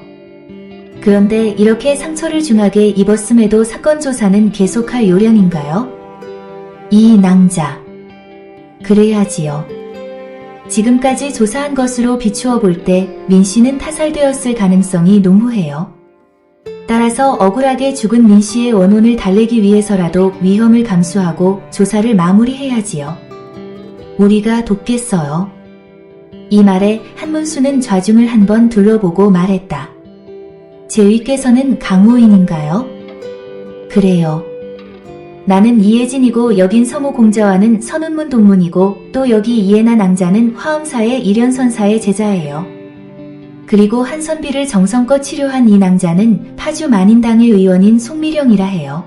그런데 이렇게 상처를 중하게 입었음에도 사건 조사는 계속할 요량인가요? 이 낭자. 그래야지요. 지금까지 조사한 것으로 비추어 볼 때 민씨는 타살되었을 가능성이 농후해요. 따라서 억울하게 죽은 민씨의 원혼을 달래기 위해서라도 위험을 감수하고 조사를 마무리해야지요. 우리가 돕겠어요. 이 말에 한문수는 좌중을 한번 둘러보고 말했다. 제 위께서는 강호인인가요? 그래요. 나는 이혜진이고 여긴 서무공자와는 선운문 동문이고 또 여기 이혜나 낭자는 화엄사의 일연선사의 제자예요. 그리고 한선비를 정성껏 치료한 이 낭자는 파주 만인당의 의원인 송미령이라 해요.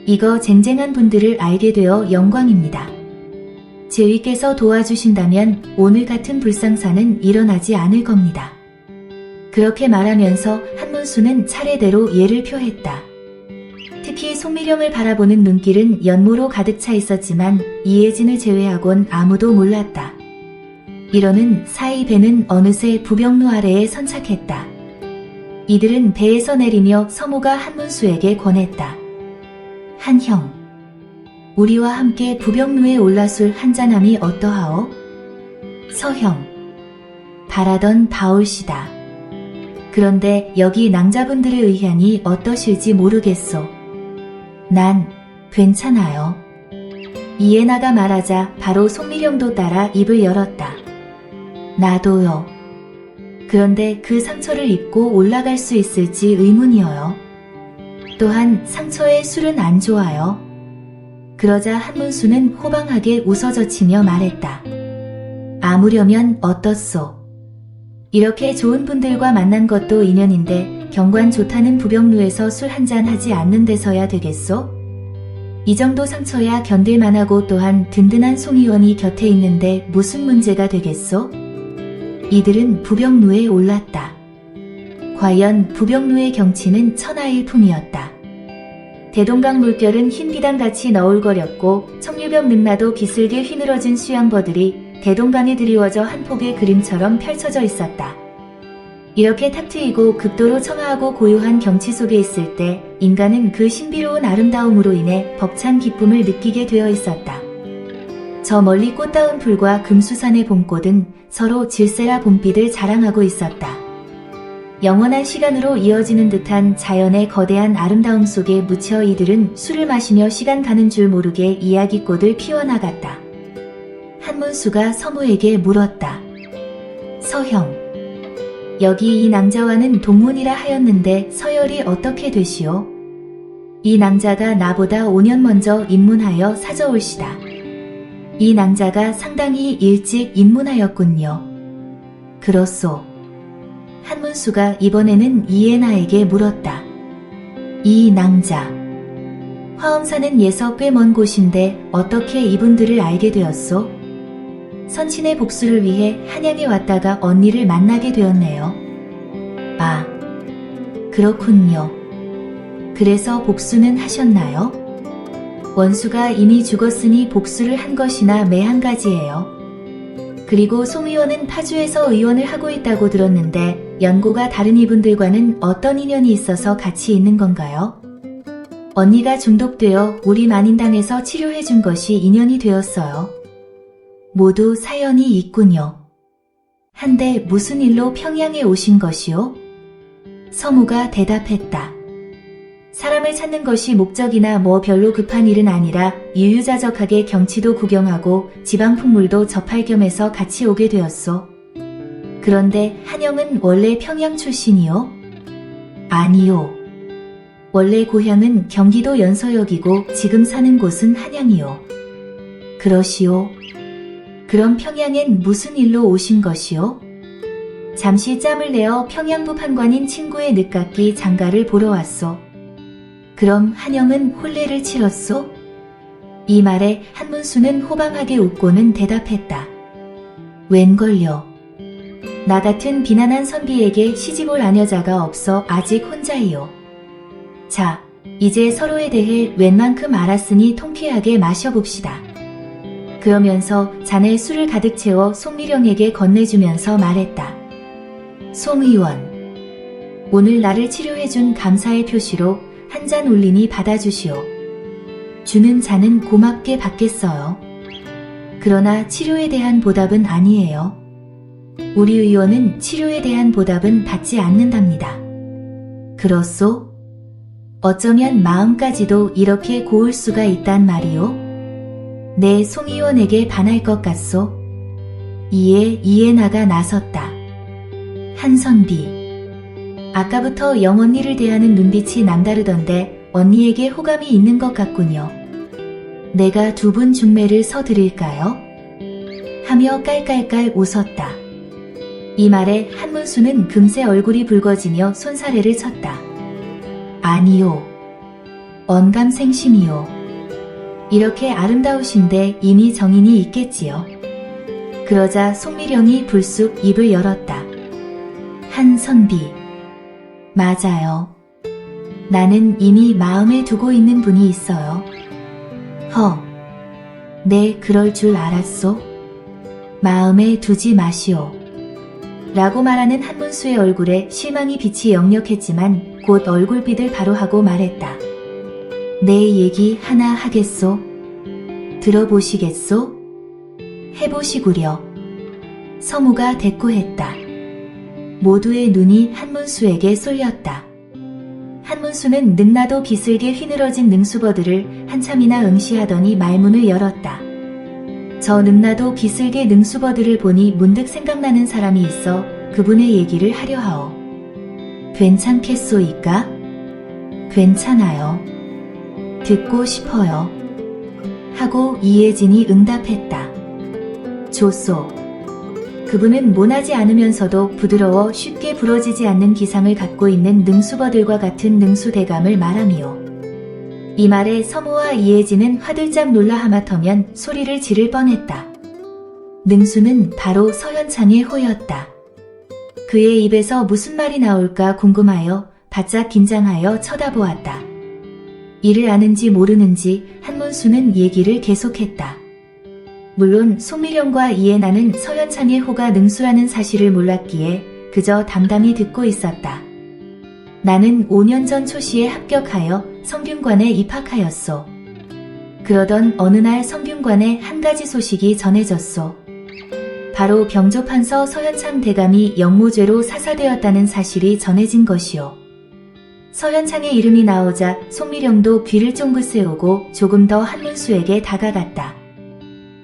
이거 쟁쟁한 분들을 알게 되어 영광입니다. 제위께서 도와주신다면 오늘 같은 불상사는 일어나지 않을 겁니다. 그렇게 말하면서 한문수는 차례대로 예를 표했다. 특히 송미령을 바라보는 눈길은 연모로 가득 차 있었지만 이혜진을 제외하곤 아무도 몰랐다. 이러는 사이 배는 어느새 부병로 아래에 선착했다. 이들은 배에서 내리며 서무가 한문수에게 권했다. 한형, 우리와 함께 부병루에 올라 술 한잔함이 어떠하오? 서형, 바라던 바올시다. 그런데 여기 낭자분들의 의향이 어떠실지 모르겠소. 난 괜찮아요. 이해나가 말하자 바로 송미령도 따라 입을 열었다. 나도요. 그런데 그 상처를 입고 올라갈 수 있을지 의문이어요. 또한 상처에 술은 안 좋아요. 그러자 한문수는 호방하게 웃어젖히며 말했다. 아무려면 어떻소? 이렇게 좋은 분들과 만난 것도 인연인데 경관 좋다는 부병루에서 술 한잔 하지 않는 데서야 되겠소? 이 정도 상처야 견딜만하고 또한 든든한 송의원이 곁에 있는데 무슨 문제가 되겠소? 이들은 부병루에 올랐다. 과연 부병루의 경치는 천하일품이었다. 대동강 물결은 흰 비단같이 너울거렸고 청류벽 능라도 비슬게 휘늘어진 수양버들이 대동강에 드리워져 한 폭의 그림처럼 펼쳐져 있었다. 이렇게 탁 트이고 극도로 청아하고 고요한 경치 속에 있을 때 인간은 그 신비로운 아름다움으로 인해 벅찬 기쁨을 느끼게 되어 있었다. 저 멀리 꽃다운 풀과 금수산의 봄꽃은 서로 질세라 봄빛을 자랑하고 있었다. 영원한 시간으로 이어지는 듯한 자연의 거대한 아름다움 속에 묻혀 이들은 술을 마시며 시간 가는 줄 모르게 이야기꽃을 피워나갔다. 한문수가 서무에게 물었다. 서형, 여기 이 낭자와는 동문이라 하였는데 서열이 어떻게 되시오? 이 낭자가 나보다 5년 먼저 입문하여 사저올시다. 이 낭자가 상당히 일찍 입문하였군요. 그렇소. 한문수가 이번에는 이에나에게 물었다. 이 낭자. 화엄사는 예서 꽤 먼 곳인데 어떻게 이분들을 알게 되었소? 선친의 복수를 위해 한양에 왔다가 언니를 만나게 되었네요. 아, 그렇군요. 그래서 복수는 하셨나요? 원수가 이미 죽었으니 복수를 한 것이나 매 한 가지예요. 그리고 송 의원은 파주에서 의원을 하고 있다고 들었는데 연고가 다른 이분들과는 어떤 인연이 있어서 같이 있는 건가요? 언니가 중독되어 우리 만인당에서 치료해 준 것이 인연이 되었어요. 모두 사연이 있군요. 한데 무슨 일로 평양에 오신 것이요? 서무가 대답했다. 사람을 찾는 것이 목적이나 뭐 별로 급한 일은 아니라 유유자적하게 경치도 구경하고 지방 풍물도 접할 겸해서 같이 오게 되었소. 그런데 한영은 원래 평양 출신이요? 아니요. 원래 고향은 경기도 연서역이고 지금 사는 곳은 한양이요. 그러시오. 그럼 평양엔 무슨 일로 오신 것이요? 잠시 짬을 내어 평양부 판관인 친구의 늦깎이 장가를 보러 왔소. 그럼 한영은 혼례를 치렀소? 이 말에 한문수는 호방하게 웃고는 대답했다. 웬걸요. 나 같은 비난한 선비에게 시집올 아녀자가 없어 아직 혼자이요. 자, 이제 서로에 대해 웬만큼 알았으니 통쾌하게 마셔봅시다. 그러면서 잔에 술을 가득 채워 송미령에게 건네주면서 말했다. 송 의원, 오늘 나를 치료해준 감사의 표시로 한 잔 올리니 받아주시오. 주는 잔은 고맙게 받겠어요. 그러나 치료에 대한 보답은 아니에요. 우리 의원은 치료에 대한 보답은 받지 않는답니다. 그렇소? 어쩌면 마음까지도 이렇게 고울 수가 있단 말이오? 내 송 의원에게 반할 것 같소? 이에 이에나가 나섰다. 한선비. 아까부터 영 언니를 대하는 눈빛이 남다르던데 언니에게 호감이 있는 것 같군요. 내가 두 분 중매를 서드릴까요? 하며 깔깔깔 웃었다. 이 말에 한문수는 금세 얼굴이 붉어지며 손사래를 쳤다. 아니요. 언감생심이요. 이렇게 아름다우신데 이미 정인이 있겠지요. 그러자 송미령이 불쑥 입을 열었다. 한선비. 맞아요. 나는 이미 마음에 두고 있는 분이 있어요. 네, 그럴 줄 알았소. 마음에 두지 마시오. 라고 말하는 한문수의 얼굴에 실망이 빛이 역력했지만 곧 얼굴빛을 바로 하고 말했다. 내 얘기 하나 하겠소? 들어보시겠소? 해보시구려. 서무가 대꾸했다. 모두의 눈이 한문수에게 쏠렸다. 한문수는 능라도 비슬게 휘늘어진 능수버들을 한참이나 응시하더니 말문을 열었다. 저 능라도 비슬게 능수버들을 보니 문득 생각나는 사람이 있어 그분의 얘기를 하려 하오. 괜찮겠소이까? 괜찮아요. 듣고 싶어요. 하고 이혜진이 응답했다. 좋소. 그분은 모나지 않으면서도 부드러워 쉽게 부러지지 않는 기상을 갖고 있는 능수버들과 같은 능수대감을 말하미요. 이 말에 서무와 이혜진은 화들짝 놀라 하마터면 소리를 지를 뻔했다. 능수는 바로 서현창의 호였다. 그의 입에서 무슨 말이 나올까 궁금하여 바짝 긴장하여 쳐다보았다. 이를 아는지 모르는지 한문수는 얘기를 계속했다. 물론 송미령과 이에나는 서현창의 호가 능수라는 사실을 몰랐기에 그저 담담히 듣고 있었다. 나는 5년 전 초시에 합격하여 성균관에 입학하였소. 그러던 어느 날 성균관에 한 가지 소식이 전해졌소. 바로 병조판서 서현창 대감이 영모죄로 사사되었다는 사실이 전해진 것이오. 서현창의 이름이 나오자 송미령도 귀를 쫑긋 세우고 조금 더 한문수에게 다가갔다.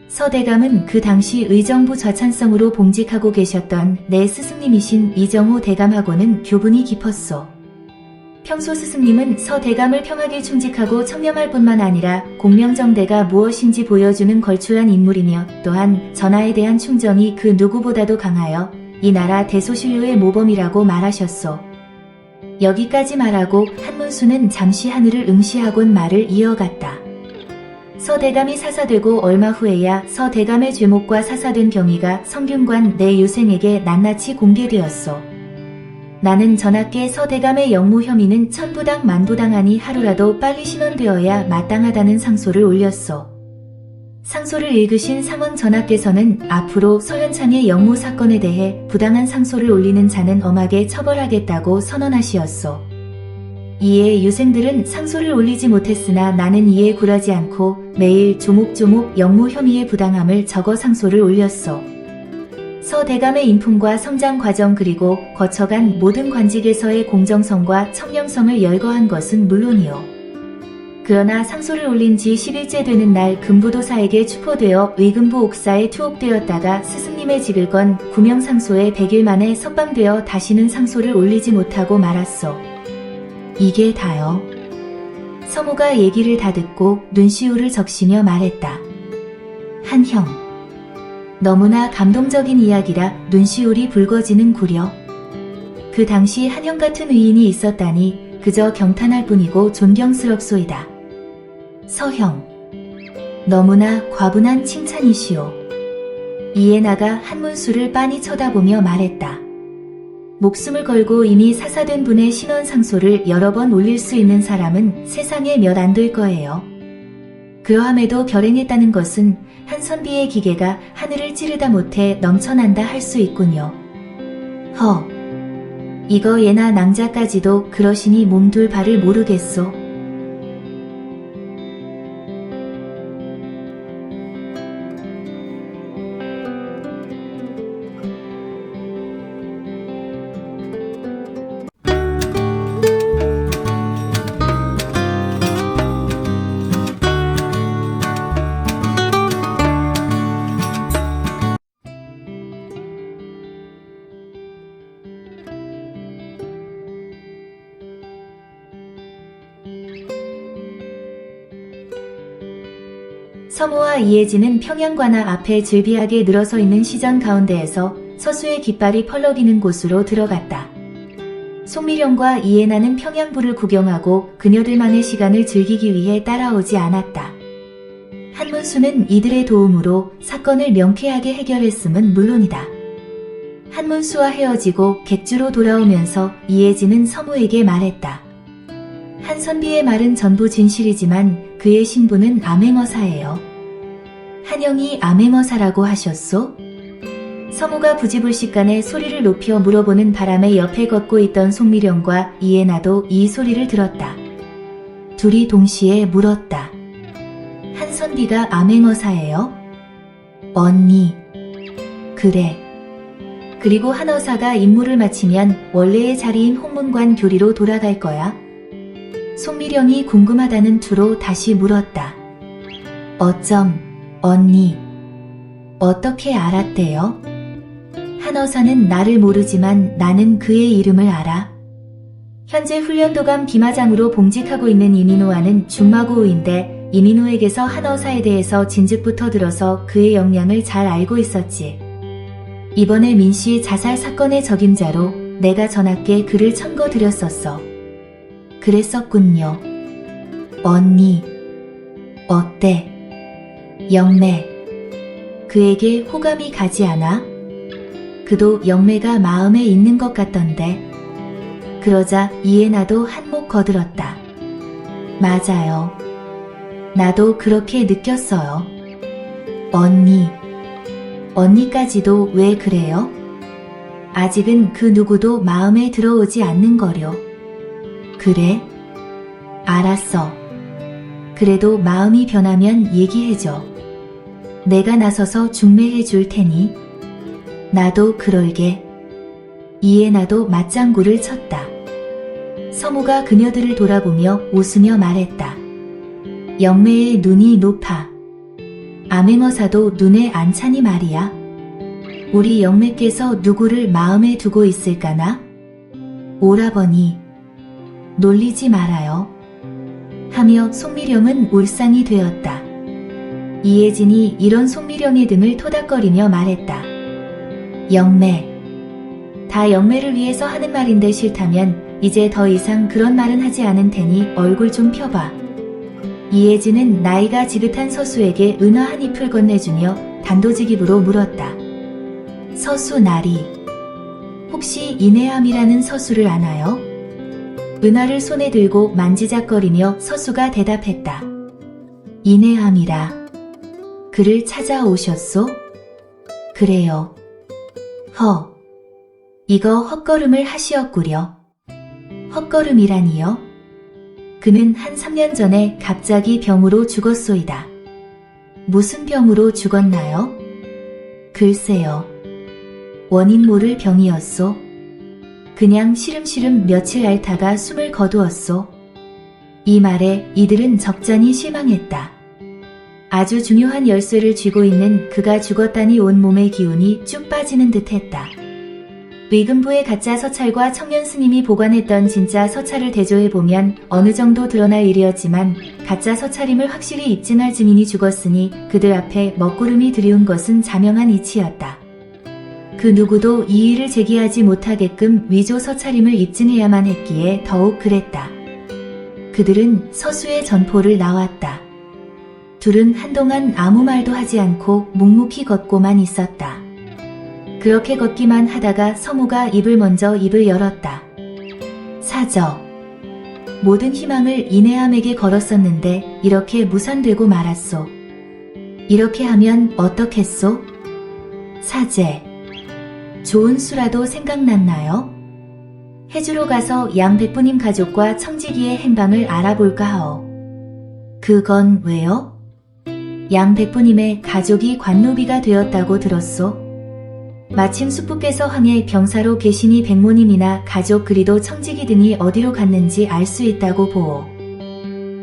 서 대감은 그 당시 의정부 좌찬성으로 봉직하고 계셨던 내 스승님이신 이정호 대감하고는 교분이 깊었소. 평소 스승님은 서대감을 평하게 충직하고 청렴할 뿐만 아니라 공명정대가 무엇인지 보여주는 걸출한 인물이며 또한 전하에 대한 충정이 그 누구보다도 강하여 이 나라 대소신료의 모범이라고 말하셨소. 여기까지 말하고 한문수는 잠시 하늘을 응시하곤 말을 이어갔다. 서대감이 사사되고 얼마 후에야 서대감의 죄목과 사사된 경위가 성균관 내 유생에게 낱낱이 공개되었소. 나는 전하께 서대감의 영무 혐의는 천부당 만부당하니 하루라도 빨리 신원되어야 마땅하다는 상소를 올렸소. 상소를 읽으신 상원 전하께서는 앞으로 서현창의 영무 사건에 대해 부당한 상소를 올리는 자는 엄하게 처벌하겠다고 선언하시었소. 이에 유생들은 상소를 올리지 못했으나 나는 이에 굴하지 않고 매일 조목조목 영무 혐의의 부당함을 적어 상소를 올렸소. 서대감의 인품과 성장 과정 그리고 거쳐간 모든 관직에서의 공정성과 청렴성을 열거한 것은 물론이요. 그러나 상소를 올린 지 10일째 되는 날 금부도사에게 추포되어 의금부 옥사에 투옥되었다가 스승님의 직을 건 구명상소에 100일 만에 석방되어 다시는 상소를 올리지 못하고 말았소. 이게 다요. 서무가 얘기를 다 듣고 눈시울을 적시며 말했다. 한형. 너무나 감동적인 이야기라 눈시울이 붉어지는 구려. 그 당시 한형 같은 의인이 있었다니 그저 경탄할 뿐이고 존경스럽소이다. 서형. 너무나 과분한 칭찬이시오. 이에 나가 한문수를 빤히 쳐다보며 말했다. 목숨을 걸고 이미 사사된 분의 신원상소를 여러 번 올릴 수 있는 사람은 세상에 몇 안 될 거예요. 그러함에도 결행했다는 것은 한 선비의 기계가 하늘을 찌르다 못해 넘쳐난다 할 수 있군요. 허. 이거 예나 낭자까지도 그러시니 몸둘 바를 모르겠소. 서무와 이혜진은 평양관아 앞에 즐비하게 늘어서 있는 시장 가운데에서 서수의 깃발이 펄럭이는 곳으로 들어갔다. 송미령과 이혜나는 평양부를 구경하고 그녀들만의 시간을 즐기기 위해 따라오지 않았다. 한문수는 이들의 도움으로 사건을 명쾌하게 해결했음은 물론이다. 한문수와 헤어지고 객주로 돌아오면서 이혜진은 서무에게 말했다. 한선비의 말은 전부 진실이지만 그의 신부는 암행어사예요. 한영이 암행어사라고 하셨소? 서무가 부지불식간에 소리를 높여 물어보는 바람에 옆에 걷고 있던 송미령과 이혜나도 이 소리를 들었다. 둘이 동시에 물었다. 한선비가 암행어사예요? 언니. 그래. 그리고 한어사가 임무를 마치면 원래의 자리인 홍문관 교리로 돌아갈 거야? 송미령이 궁금하다는 투로 다시 물었다. 어쩜, 언니. 어떻게 알았대요? 한어사는 나를 모르지만 나는 그의 이름을 알아. 현재 훈련도감 비마장으로 봉직하고 있는 이민호와는 중마고우인데 이민호에게서 한어사에 대해서 진즉부터 들어서 그의 역량을 잘 알고 있었지. 이번에 민씨 자살 사건의 적임자로 내가 전하께 그를 천거드렸었어. 그랬었군요. 언니. 어때? 영매. 그에게 호감이 가지 않아? 그도 영매가 마음에 있는 것 같던데. 그러자 이혜나도 한몫 거들었다. 맞아요. 나도 그렇게 느꼈어요. 언니. 언니까지도 왜 그래요? 아직은 그 누구도 마음에 들어오지 않는 거려. 그래? 알았어. 그래도 마음이 변하면 얘기해줘. 내가 나서서 중매해 줄 테니. 나도 그럴게. 이혜나도 맞장구를 쳤다. 서무가 그녀들을 돌아보며 웃으며 말했다. 영매의 눈이 높아. 암행어사도 눈에 안 차니 말이야. 우리 영매께서 누구를 마음에 두고 있을까나? 오라버니. 놀리지 말아요. 하며 송미령은 울상이 되었다. 이혜진이 이런 송미령의 등을 토닥거리며 말했다. 영매. 다 영매를 위해서 하는 말인데 싫다면 이제 더 이상 그런 말은 하지 않을 테니 얼굴 좀 펴봐. 이혜진은 나이가 지긋한 서수에게 은화 한 잎을 건네주며 단도직입으로 물었다. 서수 나리. 혹시 인해암이라는 서수를 아나요? 은화를 손에 들고 만지작거리며 서수가 대답했다. 인해암이라. 그를 찾아오셨소? 그래요. 이거 헛걸음을 하시었구려. 헛걸음이라니요? 그는 한 3년 전에 갑자기 병으로 죽었소이다. 무슨 병으로 죽었나요? 글쎄요. 원인 모를 병이었소. 그냥 시름시름 며칠 앓다가 숨을 거두었소. 이 말에 이들은 적잖이 실망했다. 아주 중요한 열쇠를 쥐고 있는 그가 죽었다니 온몸의 기운이 쭉 빠지는 듯했다. 의금부의 가짜 서찰과 청년 스님이 보관했던 진짜 서찰을 대조해보면 어느 정도 드러날 일이었지만 가짜 서찰임을 확실히 입증할 증인이 죽었으니 그들 앞에 먹구름이 들이운 것은 자명한 이치였다. 그 누구도 이의를 제기하지 못하게끔 위조 서찰임을 입증해야만 했기에 더욱 그랬다. 그들은 서수의 전포를 나왔다. 둘은 한동안 아무 말도 하지 않고 묵묵히 걷고만 있었다. 그렇게 걷기만 하다가 서무가 입을 열었다. 사저. 모든 희망을 인해암에게 걸었었는데 이렇게 무산되고 말았소. 이렇게 하면 어떻겠소? 사제. 좋은 수라도 생각났나요? 해주로 가서 양 백부님 가족과 청지기의 행방을 알아볼까 하오. 그건 왜요? 양 백부님의 가족이 관노비가 되었다고 들었소. 마침 수프께서 황해 병사로 계시니 백모님이나 가족 그리도 청지기 등이 어디로 갔는지 알 수 있다고 보오.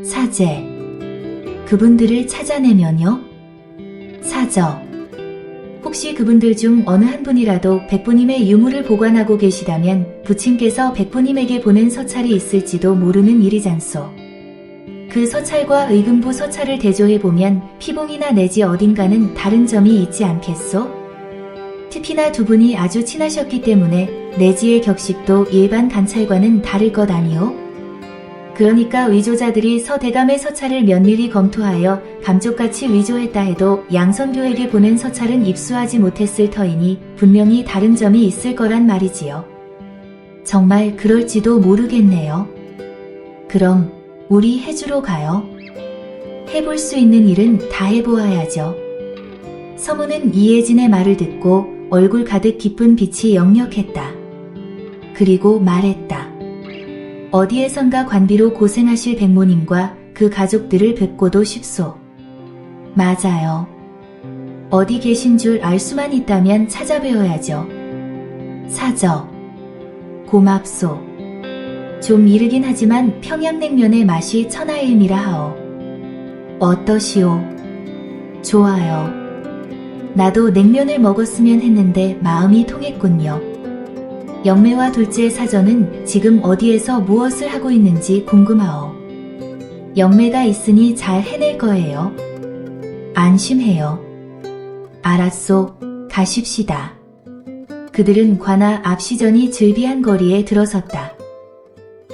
사제. 그분들을 찾아내면요? 사저. 혹시 그분들 중 어느 한 분이라도 백부님의 유물을 보관하고 계시다면 부친께서 백부님에게 보낸 서찰이 있을지도 모르는 일이잖소. 그 서찰과 의금부 서찰을 대조해보면 피봉이나 내지 어딘가는 다른 점이 있지 않겠소? 특히나 두 분이 아주 친하셨기 때문에 내지의 격식도 일반 관찰과는 다를 것 아니오? 그러니까 위조자들이 서대감의 서찰을 면밀히 검토하여 감쪽같이 위조했다 해도 양선교에게 보낸 서찰은 입수하지 못했을 터이니 분명히 다른 점이 있을 거란 말이지요. 정말 그럴지도 모르겠네요. 그럼 우리 해주로 가요. 해볼 수 있는 일은 다 해보아야죠. 서무는 이혜진의 말을 듣고 얼굴 가득 기쁜 빛이 역력했다. 그리고 말했다. 어디에선가 관비로 고생하실 백모님과 그 가족들을 뵙고도 싶소. 맞아요. 어디 계신 줄 알 수만 있다면 찾아뵈어야죠. 사저. 고맙소. 좀 이르긴 하지만 평양냉면의 맛이 천하일미라 하오. 어떠시오? 좋아요. 나도 냉면을 먹었으면 했는데 마음이 통했군요. 영매와 둘째 사저는 지금 어디에서 무엇을 하고 있는지 궁금하오. 영매가 있으니 잘 해낼 거예요. 안심해요. 알았소. 가십시다. 그들은 관아 앞시전이 즐비한 거리에 들어섰다.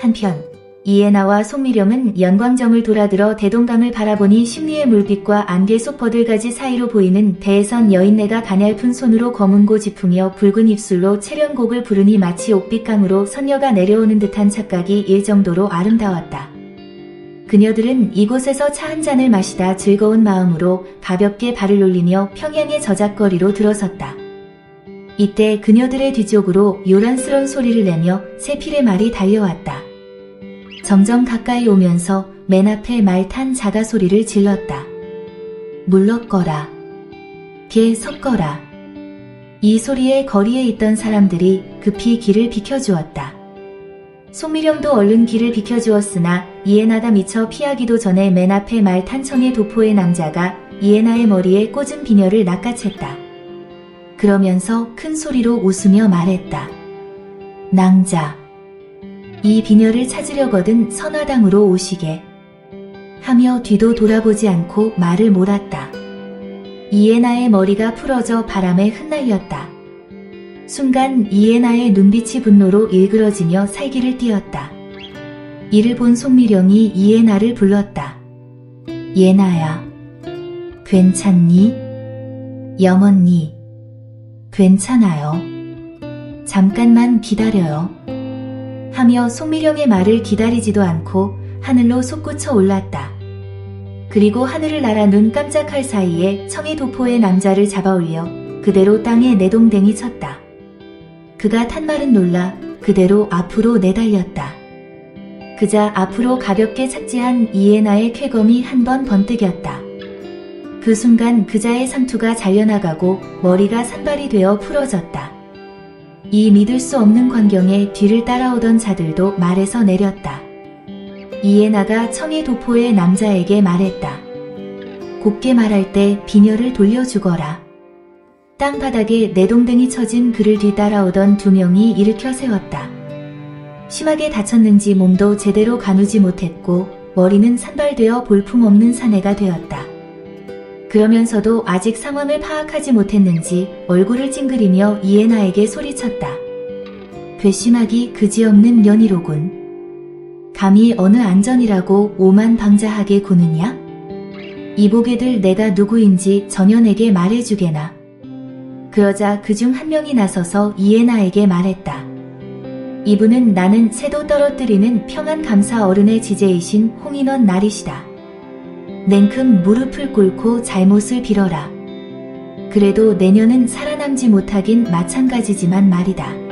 한편 이해나와 송미령은 연광정을 돌아들어 대동강을 바라보니 심리의 물빛과 안개 속 버들가지 사이로 보이는 대선 여인네가 가냘픈 손으로 검은고 짚으며 붉은 입술로 채련곡을 부르니 마치 옥빛강으로 선녀가 내려오는 듯한 착각이 일 정도로 아름다웠다. 그녀들은 이곳에서 차 한 잔을 마시다 즐거운 마음으로 가볍게 발을 올리며 평양의 저작거리로 들어섰다. 이때 그녀들의 뒤쪽으로 요란스러운 소리를 내며 새 필의 말이 달려왔다. 점점 가까이 오면서 맨 앞에 말 탄 자가 소리를 질렀다. 물러거라. 개 섞어라. 이 소리에 거리에 있던 사람들이 급히 길을 비켜주었다. 송미령도 얼른 길을 비켜주었으나 이해나가 미처 피하기도 전에 맨 앞에 말 탄 청의 도포의 남자가 이해나의 머리에 꽂은 비녀를 낚아챘다. 그러면서 큰 소리로 웃으며 말했다. 낭자. 이 비녀를 찾으려거든 선화당으로 오시게 하며 뒤도 돌아보지 않고 말을 몰았다. 이에나의 머리가 풀어져 바람에 흩날렸다. 순간 이에나의 눈빛이 분노로 일그러지며 살기를 띄었다. 이를 본 송미령이 이에나를 불렀다. 예나야, 괜찮니? 영언니, 괜찮아요. 잠깐만 기다려요. 하며 송미령의 말을 기다리지도 않고 하늘로 솟구쳐 올랐다. 그리고 하늘을 날아 눈 깜짝할 사이에 청해 도포의 남자를 잡아올려 그대로 땅에 내동댕이 쳤다. 그가 탄말은 놀라 그대로 앞으로 내달렸다. 그자 앞으로 가볍게 착지한 이에나의 쾌검이 한 번 번뜩였다. 그 순간 그자의 상투가 잘려나가고 머리가 산발이 되어 풀어졌다. 이 믿을 수 없는 광경에 뒤를 따라오던 자들도 말에서 내렸다. 이에나가 청해 도포의 남자에게 말했다. 곱게 말할 때 비녀를 돌려주거라. 땅바닥에 내동댕이 쳐진 그를 뒤따라오던 두 명이 일으켜 세웠다. 심하게 다쳤는지 몸도 제대로 가누지 못했고 머리는 산발되어 볼품없는 사내가 되었다. 그러면서도 아직 상황을 파악하지 못했는지 얼굴을 찡그리며 이에나에게 소리쳤다. 괘씸하기 그지없는 년이로군. 감히 어느 안전이라고 오만방자하게 구느냐? 이보게들 내가 누구인지 전연에게 말해주게나. 그러자 그중 한 명이 나서서 이에나에게 말했다. 이분은 나는 새도 떨어뜨리는 평안감사 어른의 지제이신 홍인원 나리시다. 냉큼 무릎을 꿇고 잘못을 빌어라. 그래도 내년은 살아남지 못하긴 마찬가지지만 말이다.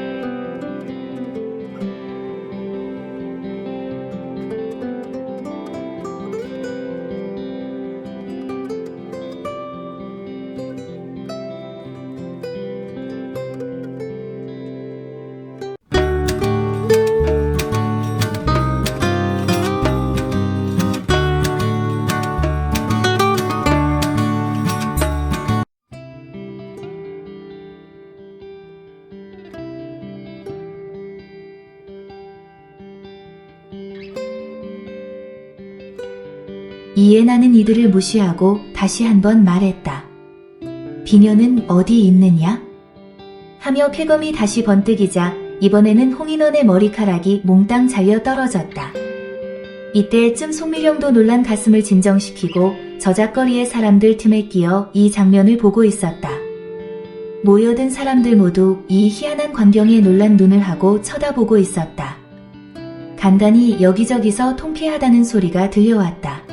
이에나는 이들을 무시하고 다시 한번 말했다. 비녀는 어디 있느냐? 하며 쾌검이 다시 번뜩이자 이번에는 홍인원의 머리카락이 몽땅 잘려 떨어졌다. 이때쯤 송미령도 놀란 가슴을 진정시키고 저작거리의 사람들 틈에 끼어 이 장면을 보고 있었다. 모여든 사람들 모두 이 희한한 광경에 놀란 눈을 하고 쳐다보고 있었다. 간간히 여기저기서 통쾌하다는 소리가 들려왔다.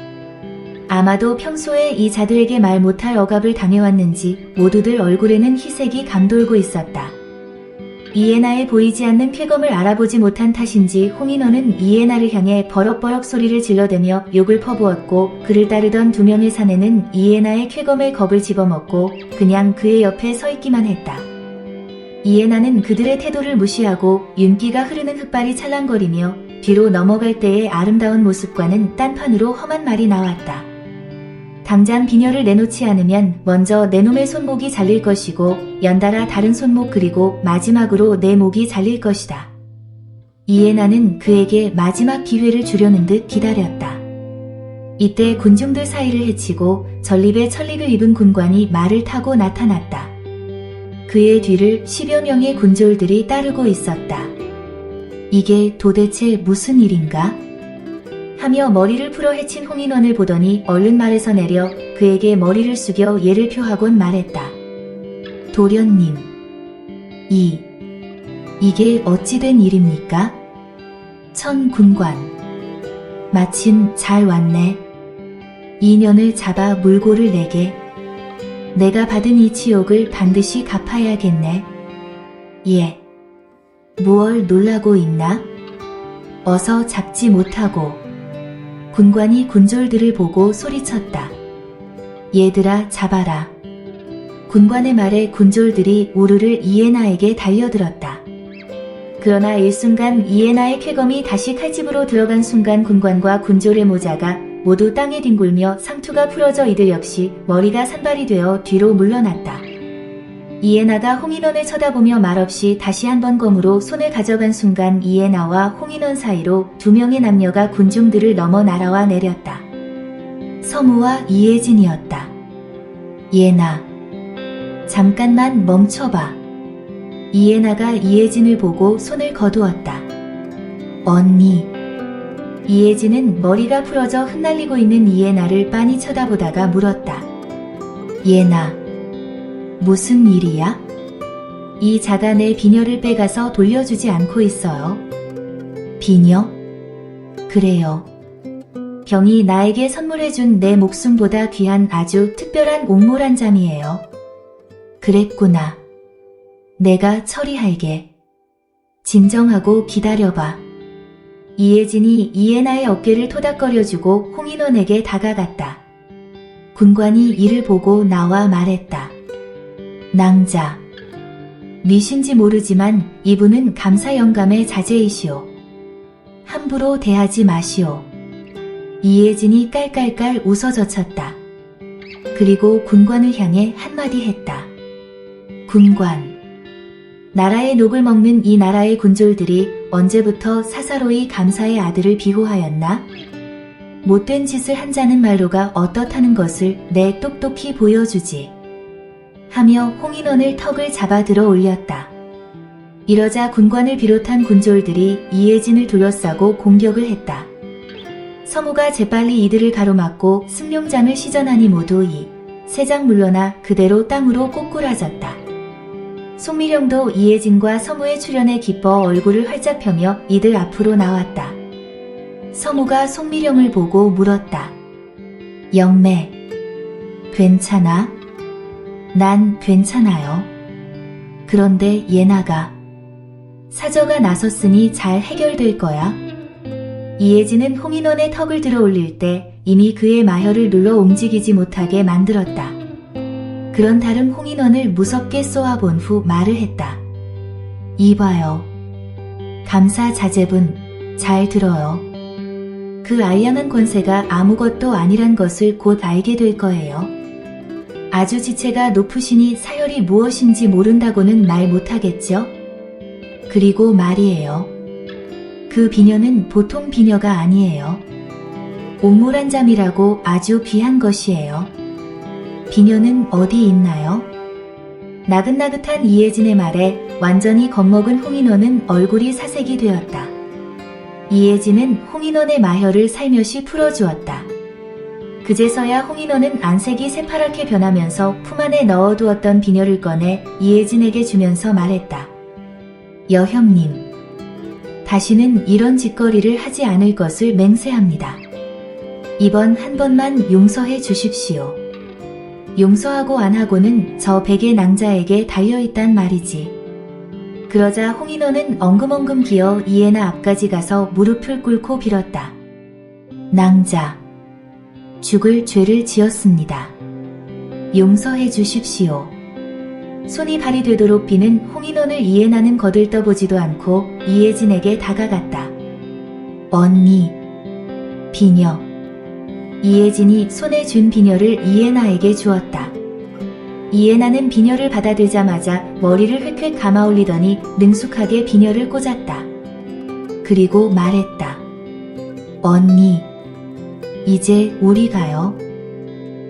아마도 평소에 이 자들에게 말 못할 억압을 당해왔는지 모두들 얼굴에는 희색이 감돌고 있었다. 이에나의 보이지 않는 쾌검을 알아보지 못한 탓인지 홍인원은 이에나를 향해 버럭버럭 소리를 질러대며 욕을 퍼부었고 그를 따르던 두 명의 사내는 이에나의 쾌검에 겁을 집어먹고 그냥 그의 옆에 서 있기만 했다. 이에나는 그들의 태도를 무시하고 윤기가 흐르는 흑발이 찰랑거리며 뒤로 넘어갈 때의 아름다운 모습과는 딴판으로 험한 말이 나왔다. 당장 비녀를 내놓지 않으면 먼저 내 놈의 손목이 잘릴 것이고 연달아 다른 손목 그리고 마지막으로 내 목이 잘릴 것이다. 이에나는 그에게 마지막 기회를 주려는 듯 기다렸다. 이때 군중들 사이를 헤치고 전립에 천립을 입은 군관이 말을 타고 나타났다. 그의 뒤를 10여 명의 군졸들이 따르고 있었다. 이게 도대체 무슨 일인가? 하며 머리를 풀어 헤친 홍인원을 보더니 얼른 말에서 내려 그에게 머리를 숙여 예를 표하곤 말했다. 도련님, 이게 어찌된 일입니까? 천군관, 마침 잘 왔네. 이 년을 잡아 물고를 내게. 내가 받은 이 치욕을 반드시 갚아야겠네. 예. 무얼 놀라고 있나? 어서 잡지 못하고. 군관이 군졸들을 보고 소리쳤다. 얘들아 잡아라. 군관의 말에 군졸들이 우르르 이에나에게 달려들었다. 그러나 일순간 이에나의 쾌검이 다시 칼집으로 들어간 순간 군관과 군졸의 모자가 모두 땅에 뒹굴며 상투가 풀어져 이들 역시 머리가 산발이 되어 뒤로 물러났다. 이에나가 홍인원을 쳐다보며 말없이 다시 한번 검으로 손을 가져간 순간 이에나와 홍인원 사이로 두 명의 남녀가 군중들을 넘어 날아와 내렸다. 서무와 이혜진이었다. 이에나, 잠깐만 멈춰봐. 이에나가 이혜진을 보고 손을 거두었다. 언니. 이혜진은 머리가 풀어져 흩날리고 있는 이에나를 빤히 쳐다보다가 물었다. 이에나, 무슨 일이야? 이 자가 내 비녀를 빼가서 돌려주지 않고 있어요. 비녀? 그래요. 병이 나에게 선물해준 내 목숨보다 귀한 아주 특별한 옥몰 한 잠이에요. 그랬구나. 내가 처리할게. 진정하고 기다려봐. 이혜진이 이에나의 어깨를 토닥거려주고 홍인원에게 다가갔다. 군관이 이를 보고 나와 말했다. 낭자. 미신지 모르지만 이분은 감사 영감의 자제이시오. 함부로 대하지 마시오. 이혜진이 깔깔깔 웃어젖혔다. 그리고 군관을 향해 한마디 했다. 군관. 나라의 녹을 먹는 이 나라의 군졸들이 언제부터 사사로이 감사의 아들을 비호하였나? 못된 짓을 한 자는 말로가 어떻다는 것을 내 똑똑히 보여주지. 하며 홍인원을 턱을 잡아 들어 올렸다. 이러자 군관을 비롯한 군졸들이 이혜진을 둘러싸고 공격을 했다. 서무가 재빨리 이들을 가로막고 승룡장을 시전하니 모두 세장 물러나 그대로 땅으로 꼬꾸라졌다. 송미령도 이혜진과 서무의 출현에 기뻐 얼굴을 활짝 펴며 이들 앞으로 나왔다. 서무가 송미령을 보고 물었다. 영매, 괜찮아? 난 괜찮아요. 그런데 예나가 사저가 나섰으니 잘 해결될 거야. 이혜진은 홍인원의 턱을 들어 올릴 때 이미 그의 마혈을 눌러 움직이지 못하게 만들었다. 그런 다름 홍인원을 무섭게 쏘아본 후 말을 했다. 이봐요. 감사 자제분, 잘 들어요. 그 알량한 권세가 아무것도 아니란 것을 곧 알게 될 거예요. 아주 지체가 높으시니 사혈이 무엇인지 모른다고는 말 못하겠죠? 그리고 말이에요. 그 비녀는 보통 비녀가 아니에요. 옥몰 한 잠이라고 아주 귀한 것이에요. 비녀는 어디 있나요? 나긋나긋한 이혜진의 말에 완전히 겁먹은 홍인원은 얼굴이 사색이 되었다. 이혜진은 홍인원의 마혈을 살며시 풀어주었다. 그제서야 홍인원은 안색이 새파랗게 변하면서 품 안에 넣어두었던 비녀를 꺼내 이혜진에게 주면서 말했다. 여형님, 다시는 이런 짓거리를 하지 않을 것을 맹세합니다. 이번 한 번만 용서해 주십시오. 용서하고 안 하고는 저 백의 낭자에게 달려있단 말이지. 그러자 홍인원은 엉금엉금 기어 이에나 앞까지 가서 무릎을 꿇고 빌었다. 낭자, 죽을 죄를 지었습니다. 용서해 주십시오. 손이 발이 되도록 비는 홍인원을 이에나는 거들떠보지도 않고 이혜진에게 다가갔다. 언니, 비녀. 이혜진이 손에 준 비녀를 이에나에게 주었다. 이에나는 비녀를 받아들자마자 머리를 휙휙 감아올리더니 능숙하게 비녀를 꽂았다. 그리고 말했다. 언니, 이제 우리 가요.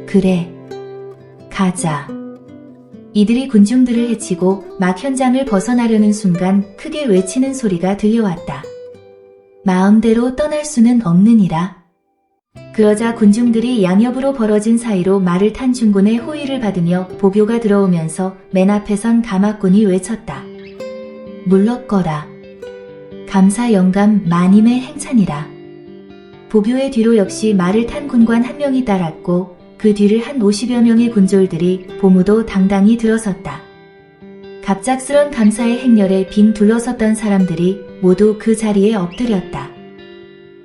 그래, 가자. 이들이 군중들을 해치고 막 현장을 벗어나려는 순간 크게 외치는 소리가 들려왔다. 마음대로 떠날 수는 없느니라. 그러자 군중들이 양옆으로 벌어진 사이로 말을 탄 중군의 호의를 받으며 보교가 들어오면서 맨 앞에 선 가마꾼이 외쳤다. 물러거라. 감사 영감 마님의 행찬이라. 보교의 뒤로 역시 말을 탄 군관 한 명이 따랐고 그 뒤를 한 50여 명의 군졸들이 보무도 당당히 들어섰다. 갑작스런 감사의 행렬에 빙 둘러섰던 사람들이 모두 그 자리에 엎드렸다.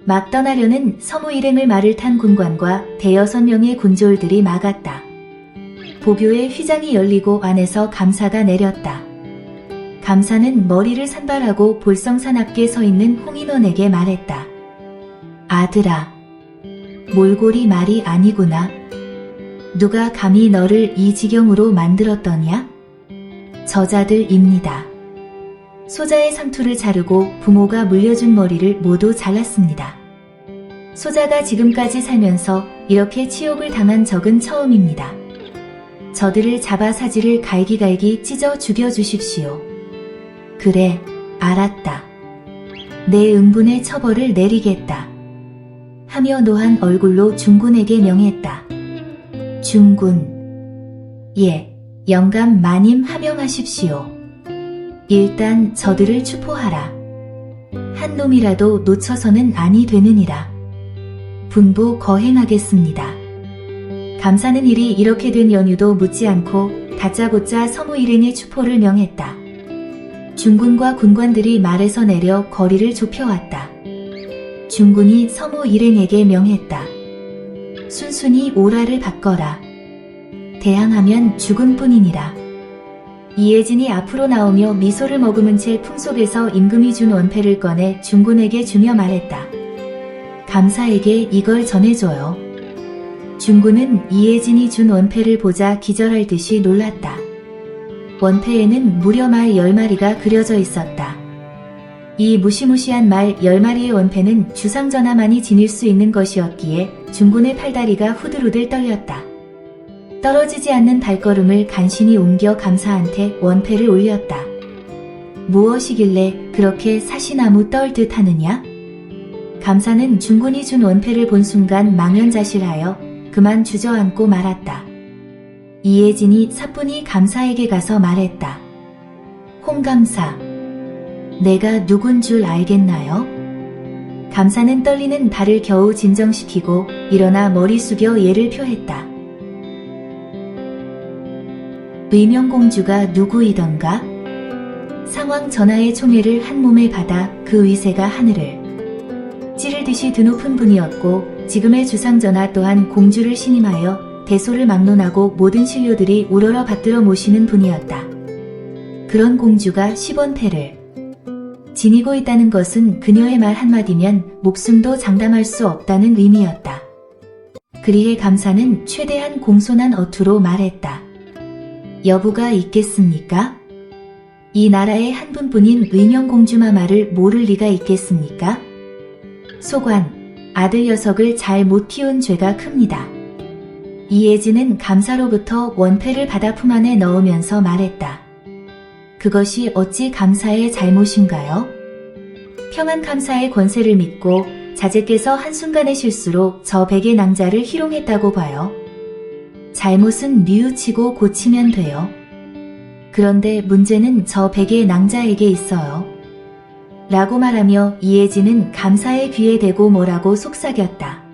막 떠나려는 서무 일행을 말을 탄 군관과 대여섯 명의 군졸들이 막았다. 보교의 휘장이 열리고 안에서 감사가 내렸다. 감사는 머리를 산발하고 볼성산 앞에 서 있는 홍인원에게 말했다. 아들아, 몰골이 말이 아니구나. 누가 감히 너를 이 지경으로 만들었더냐? 저자들입니다. 소자의 상투를 자르고 부모가 물려준 머리를 모두 잘랐습니다. 소자가 지금까지 살면서 이렇게 치욕을 당한 적은 처음입니다. 저들을 잡아 사지를 갈기갈기 찢어 죽여주십시오. 그래, 알았다. 내 응분의 처벌을 내리겠다. 하며 노한 얼굴로 중군에게 명했다. 중군. 예, 영감 마님 하명하십시오. 일단 저들을 추포하라. 한 놈이라도 놓쳐서는 아니 되느니라. 분부 거행하겠습니다. 감사는 일이 이렇게 된 연유도 묻지 않고 다짜고짜 서무 일행의 추포를 명했다. 중군과 군관들이 말에서 내려 거리를 좁혀왔다. 중군이 서무 일행에게 명했다. 순순히 오라를 바꿔라. 대항하면 죽은 뿐이니라. 이혜진이 앞으로 나오며 미소를 머금은 채 품속에서 임금이 준 원패를 꺼내 중군에게 주며 말했다. 감사에게 이걸 전해줘요. 중군은 이혜진이 준 원패를 보자 기절할 듯이 놀랐다. 원패에는 무려 말 10마리가 그려져 있었다. 이 무시무시한 말 10마리의 원패는 주상전하만이 지닐 수 있는 것이었기에 중군의 팔다리가 후들후들 떨렸다. 떨어지지 않는 발걸음을 간신히 옮겨 감사한테 원패를 올렸다. 무엇이길래 그렇게 사시나무 떨듯 하느냐? 감사는 중군이 준 원패를 본 순간 망연자실하여 그만 주저앉고 말았다. 이혜진이 사뿐히 감사에게 가서 말했다. 홍감사, 내가 누군 줄 알겠나요? 감사는 떨리는 발을 겨우 진정시키고 일어나 머리 숙여 예를 표했다. 의명공주가 누구이던가? 상왕 전하의 총애를 한 몸에 받아 그 위세가 하늘을 찌르듯이 드높은 분이었고 지금의 주상전하 또한 공주를 신임하여 대소를 막론하고 모든 신료들이 우러러 받들어 모시는 분이었다. 그런 공주가 10원패를 지니고 있다는 것은 그녀의 말 한마디면 목숨도 장담할 수 없다는 의미였다. 그리해 감사는 최대한 공손한 어투로 말했다. 여부가 있겠습니까? 이 나라의 한 분뿐인 의명공주마마를 모를 리가 있겠습니까? 소관, 아들 녀석을 잘 못 키운 죄가 큽니다. 이혜진은 감사로부터 원패를 받아 품 안에 넣으면서 말했다. 그것이 어찌 감사의 잘못인가요? 평안 감사의 권세를 믿고 자제께서 한순간의 실수로 저 백의 낭자를 희롱했다고 봐요. 잘못은 뉘우치고 고치면 돼요. 그런데 문제는 저 백의 낭자에게 있어요. 라고 말하며 이혜진은 감사의 귀에 대고 뭐라고 속삭였다.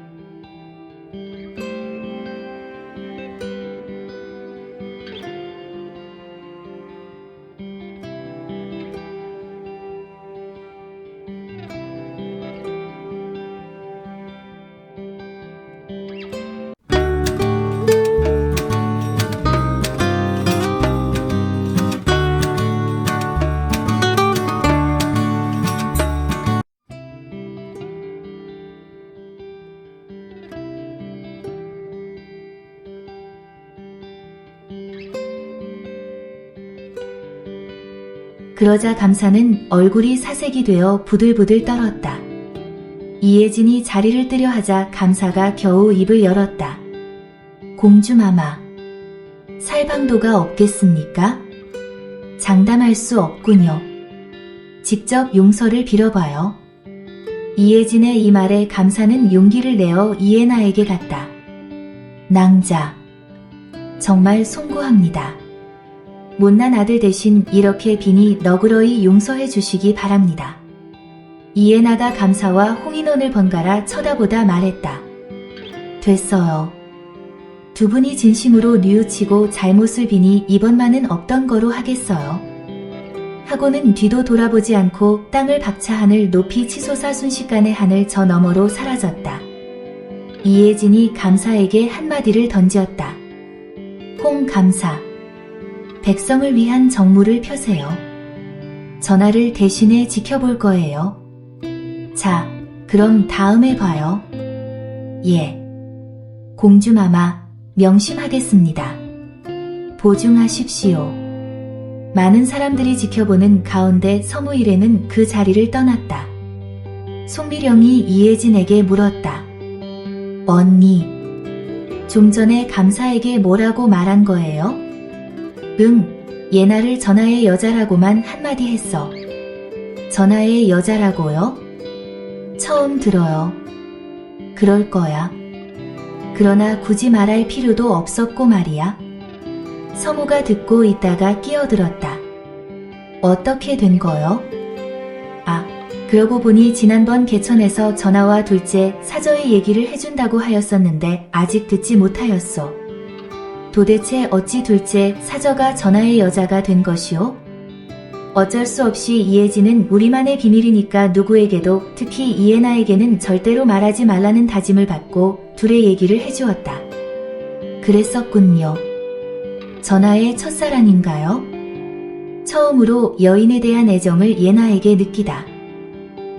그러자 감사는 얼굴이 사색이 되어 부들부들 떨었다. 이혜진이 자리를 뜨려 하자 감사가 겨우 입을 열었다. 공주마마, 살방도가 없겠습니까? 장담할 수 없군요. 직접 용서를 빌어봐요. 이혜진의 이 말에 감사는 용기를 내어 이해나에게 갔다. 낭자, 정말 송구합니다. 못난 아들 대신 이렇게 빈이 너그러이 용서해 주시기 바랍니다. 이해나가 감사와 홍인원을 번갈아 쳐다보다 말했다. 됐어요. 두 분이 진심으로 뉘우치고 잘못을 비니 이번만은 없던 거로 하겠어요. 하고는 뒤도 돌아보지 않고 땅을 박차 하늘 높이 치솟아 순식간에 하늘 저 너머로 사라졌다. 이혜진이 감사에게 한마디를 던지었다. 홍 감사, 백성을 위한 정무를 펴세요. 전하를 대신해 지켜볼 거예요. 자, 그럼 다음에 봐요. 예. 공주마마, 명심하겠습니다. 보증하십시오. 많은 사람들이 지켜보는 가운데 서무일에는 그 자리를 떠났다. 송미령이 이혜진에게 물었다. 언니, 좀 전에 감사에게 뭐라고 말한 거예요? 응, 예나를 전하의 여자라고만 한마디 했어. 전하의 여자라고요? 처음 들어요. 그럴 거야. 그러나 굳이 말할 필요도 없었고 말이야. 서무가 듣고 있다가 끼어들었다. 어떻게 된 거요? 아, 그러고 보니 지난번 개천에서 전하와 둘째 사저의 얘기를 해준다고 하였었는데 아직 듣지 못하였소. 도대체 어찌 둘째 사저가 전하의 여자가 된 것이오? 어쩔 수 없이 이혜진은 우리만의 비밀이니까 누구에게도 특히 이혜나에게는 절대로 말하지 말라는 다짐을 받고 둘의 얘기를 해주었다. 그랬었군요. 전하의 첫사랑인가요? 처음으로 여인에 대한 애정을 예나에게 느끼다.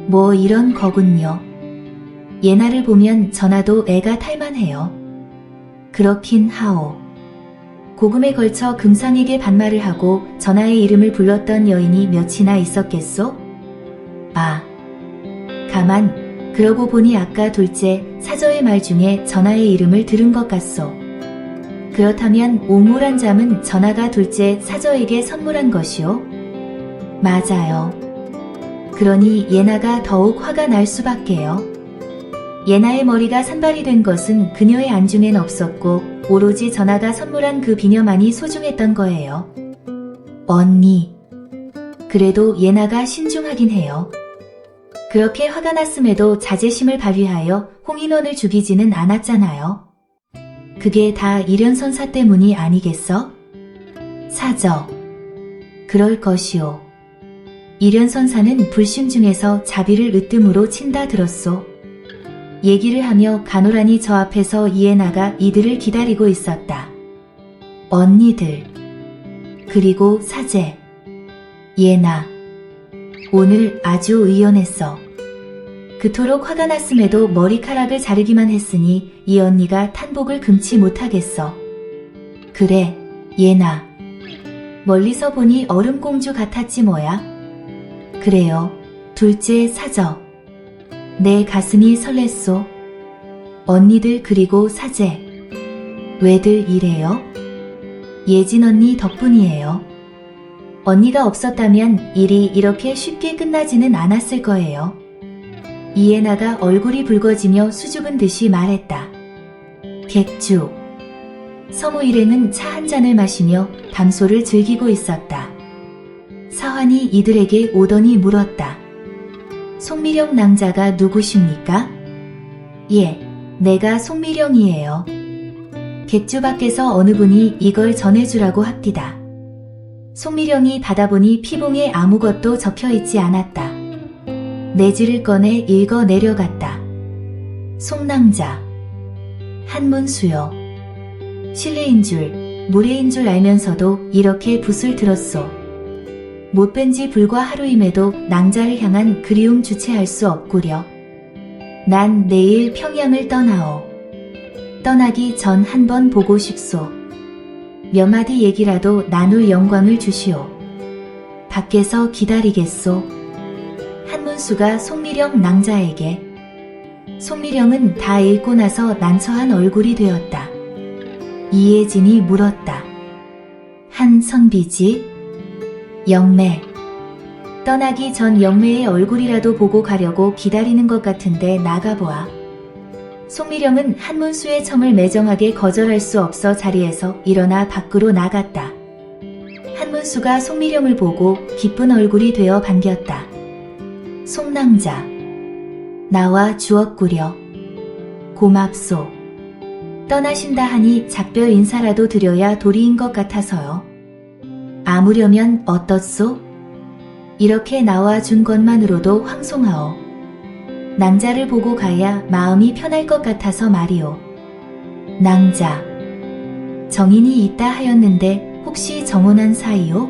뭐 이런 거군요. 예나를 보면 전하도 애가 탈만해요. 그렇긴 하오. 고금에 걸쳐 금상에게 반말을 하고 전하의 이름을 불렀던 여인이 몇이나 있었겠소? 아, 가만, 그러고 보니 아까 둘째 사저의 말 중에 전하의 이름을 들은 것 같소. 그렇다면 옹물한 잠은 전하가 둘째 사저에게 선물한 것이오? 맞아요. 그러니 예나가 더욱 화가 날 수밖에요. 예나의 머리가 산발이 된 것은 그녀의 안중엔 없었고 오로지 전하가 선물한 그 비녀만이 소중했던 거예요. 언니, 그래도 예나가 신중하긴 해요. 그렇게 화가 났음에도 자제심을 발휘하여 홍인원을 죽이지는 않았잖아요. 그게 다 이련선사 때문이 아니겠어? 사저, 그럴 것이오. 이련선사는 불신 중에서 자비를 으뜸으로 친다 들었소. 얘기를 하며 가노란히 저 앞에서 이혜나가 이들을 기다리고 있었다. 언니들, 그리고 사제, 예나, 오늘 아주 의연했어. 그토록 화가 났음에도 머리카락을 자르기만 했으니 이 언니가 탄복을 금치 못하겠어. 그래, 예나. 멀리서 보니 얼음공주 같았지 뭐야. 그래요, 둘째 사저. 내 가슴이 설렜소. 언니들 그리고 사제. 왜들 이래요? 예진 언니 덕분이에요. 언니가 없었다면 일이 이렇게 쉽게 끝나지는 않았을 거예요. 이혜나가 얼굴이 붉어지며 수줍은 듯이 말했다. 객주. 서무일에는 차 한 잔을 마시며 담소를 즐기고 있었다. 사환이 이들에게 오더니 물었다. 송미령 낭자가 누구십니까? 예, 내가 송미령이에요. 객주 밖에서 어느 분이 이걸 전해주라고 합디다. 송미령이 받아보니 피봉에 아무것도 적혀있지 않았다. 내지를 꺼내 읽어 내려갔다. 송낭자. 한문수요. 실례인 줄, 무례인 줄 알면서도 이렇게 붓을 들었소. 못 뵌 지 불과 하루임에도 낭자를 향한 그리움 주체할 수 없구려. 난 내일 평양을 떠나오. 떠나기 전 한번 보고 싶소. 몇 마디 얘기라도 나눌 영광을 주시오. 밖에서 기다리겠소. 한문수가 송미령 낭자에게. 송미령은 다 읽고 나서 난처한 얼굴이 되었다. 이혜진이 물었다. 한선비지? 영매. 떠나기 전 영매의 얼굴이라도 보고 가려고 기다리는 것 같은데 나가보아. 송미령은 한문수의 첨을 매정하게 거절할 수 없어 자리에서 일어나 밖으로 나갔다. 한문수가 송미령을 보고 기쁜 얼굴이 되어 반겼다. 송낭자. 나와 주었구려. 고맙소. 떠나신다 하니 작별 인사라도 드려야 도리인 것 같아서요. 아무려면 어떻소? 이렇게 나와 준 것만으로도 황송하오. 낭자를 보고 가야 마음이 편할 것 같아서 말이오. 낭자. 정인이 있다 하였는데 혹시 정혼한 사이오?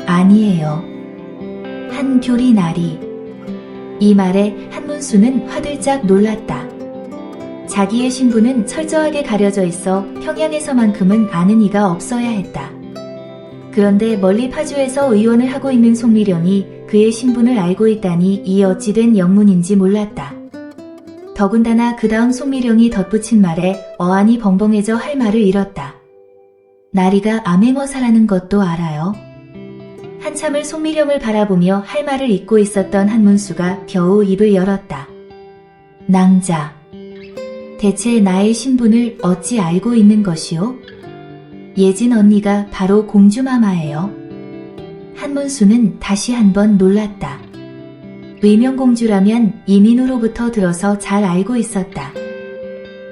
아니에요. 한교리 나리. 이 말에 한문수는 화들짝 놀랐다. 자기의 신부는 철저하게 가려져 있어 평양에서만큼은 아는 이가 없어야 했다. 그런데 멀리 파주에서 의원을 하고 있는 송미령이 그의 신분을 알고 있다니 이 어찌된 영문인지 몰랐다. 더군다나 그 다음 송미령이 덧붙인 말에 어안이 벙벙해져 할 말을 잃었다. 나리가 암행어사라는 것도 알아요? 한참을 송미령을 바라보며 할 말을 잊고 있었던 한문수가 겨우 입을 열었다. 낭자. 대체 나의 신분을 어찌 알고 있는 것이오? 예진 언니가 바로 공주마마예요. 한문수는 다시 한번 놀랐다. 의명공주라면 이민우로부터 들어서 잘 알고 있었다.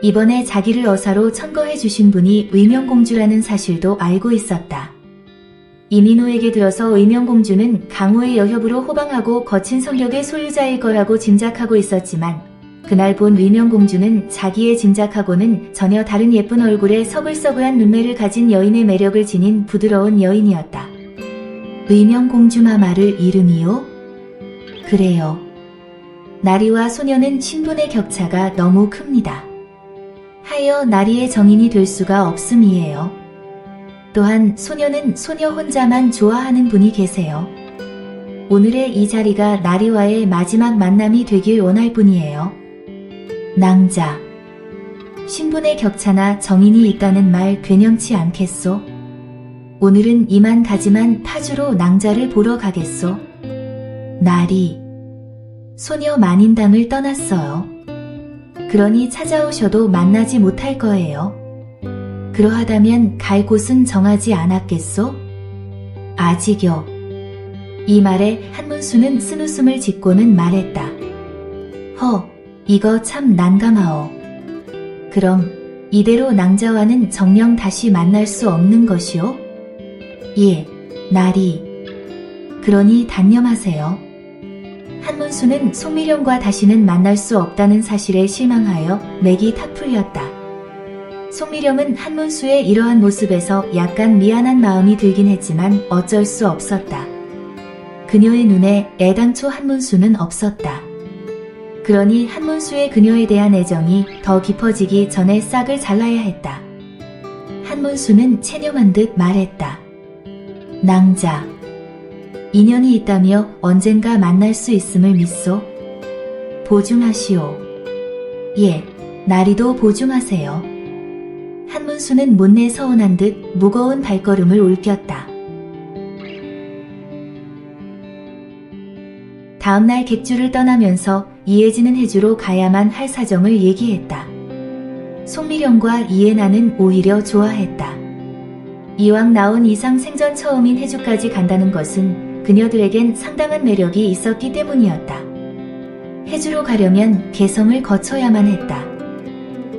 이번에 자기를 어사로 천거해 주신 분이 의명공주라는 사실도 알고 있었다. 이민우에게 들어서 의명공주는 강호의 여협으로 호방하고 거친 성격의 소유자일 거라고 짐작하고 있었지만 그날 본 의명공주는 자기의 짐작하고는 전혀 다른 예쁜 얼굴에 서글서글한 눈매를 가진 여인의 매력을 지닌 부드러운 여인이었다. 의명공주마마를 이름이요? 그래요. 나리와 소녀는 신분의 격차가 너무 큽니다. 하여 나리의 정인이 될 수가 없음이에요. 또한 소녀는 소녀 혼자만 좋아하는 분이 계세요. 오늘의 이 자리가 나리와의 마지막 만남이 되길 원할 뿐이에요. 낭자. 신분의 격차나 정인이 있다는 말 괜찮지 않겠소? 오늘은 이만 가지만 파주로 낭자를 보러 가겠소? 나리. 소녀 만인당을 떠났어요. 그러니 찾아오셔도 만나지 못할 거예요. 그러하다면 갈 곳은 정하지 않았겠소? 아직요. 이 말에 한문수는 쓴웃음을 짓고는 말했다. 이거 참 난감하오. 그럼 이대로 낭자와는 정녕 다시 만날 수 없는 것이오? 예, 나리. 그러니 단념하세요. 한문수는 송미령과 다시는 만날 수 없다는 사실에 실망하여 맥이 탁 풀렸다. 송미령은 한문수의 이러한 모습에서 약간 미안한 마음이 들긴 했지만 어쩔 수 없었다. 그녀의 눈에 애당초 한문수는 없었다. 그러니 한문수의 그녀에 대한 애정이 더 깊어지기 전에 싹을 잘라야 했다. 한문수는 체념한 듯 말했다. 낭자. 인연이 있다며 언젠가 만날 수 있음을 믿소? 보증하시오. 예, 나리도 보증하세요. 한문수는 못내 서운한 듯 무거운 발걸음을 올겼다. 다음날 객주를 떠나면서 이혜진은 해주로 가야만 할 사정을 얘기했다. 송미령과 이혜나는 오히려 좋아했다. 이왕 나온 이상 생전 처음인 해주까지 간다는 것은 그녀들에겐 상당한 매력이 있었기 때문이었다. 해주로 가려면 개성을 거쳐야만 했다.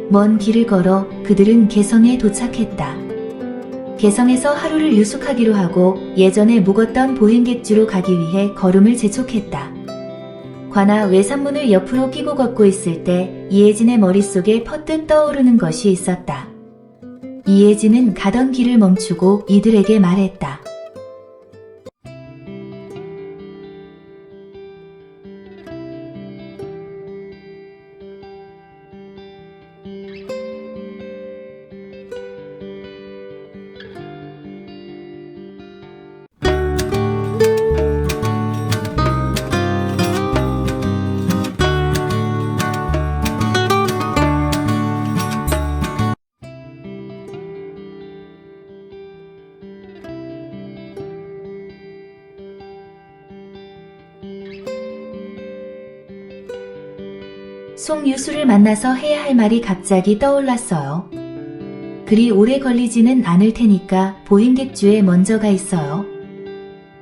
먼 길을 걸어 그들은 개성에 도착했다. 개성에서 하루를 유숙하기로 하고 예전에 묵었던 보행객주로 가기 위해 걸음을 재촉했다. 관아 외산문을 옆으로 끼고 걷고 있을 때 이혜진의 머릿속에 퍼뜩 떠오르는 것이 있었다. 이혜진은 가던 길을 멈추고 이들에게 말했다. 송유수를 만나서 해야 할 말이 갑자기 떠올랐어요. 그리 오래 걸리지는 않을 테니까 보행객주에 먼저 가 있어요.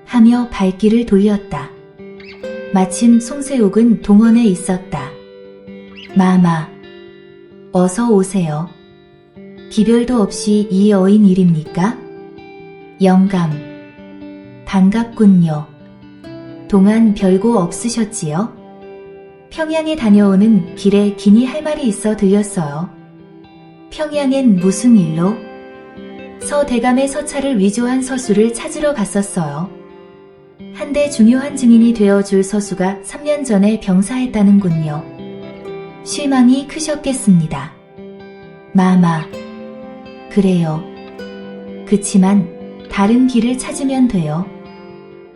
하며 발길을 돌렸다. 마침 송세욱은 동원에 있었다. 마마, 어서 오세요. 기별도 없이 이 어인 일입니까? 영감, 반갑군요. 동안 별거 없으셨지요? 평양에 다녀오는 길에 기니 할 말이 있어 들렸어요. 평양엔 무슨 일로? 서대감의 서찰을 위조한 서수를 찾으러 갔었어요. 한데 중요한 증인이 되어줄 서수가 3년 전에 병사했다는군요. 실망이 크셨겠습니다. 마마, 그래요. 그치만 다른 길을 찾으면 돼요.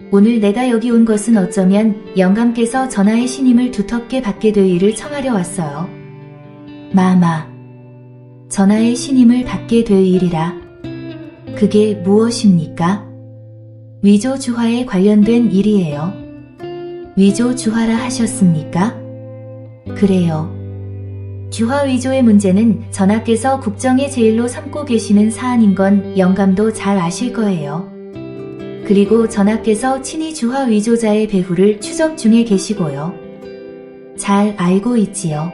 오늘 내가 여기 온 것은 어쩌면 영감께서 전하의 신임을 두텁게 받게 될 일을 청하려 왔어요. 마마, 전하의 신임을 받게 될 일이라. 그게 무엇입니까? 위조주화에 관련된 일이에요. 위조주화라 하셨습니까? 그래요. 주화 위조의 문제는 전하께서 국정의 제일로 삼고 계시는 사안인 건 영감도 잘 아실 거예요. 그리고 전하께서 친히 주화 위조자의 배후를 추적 중에 계시고요. 잘 알고 있지요.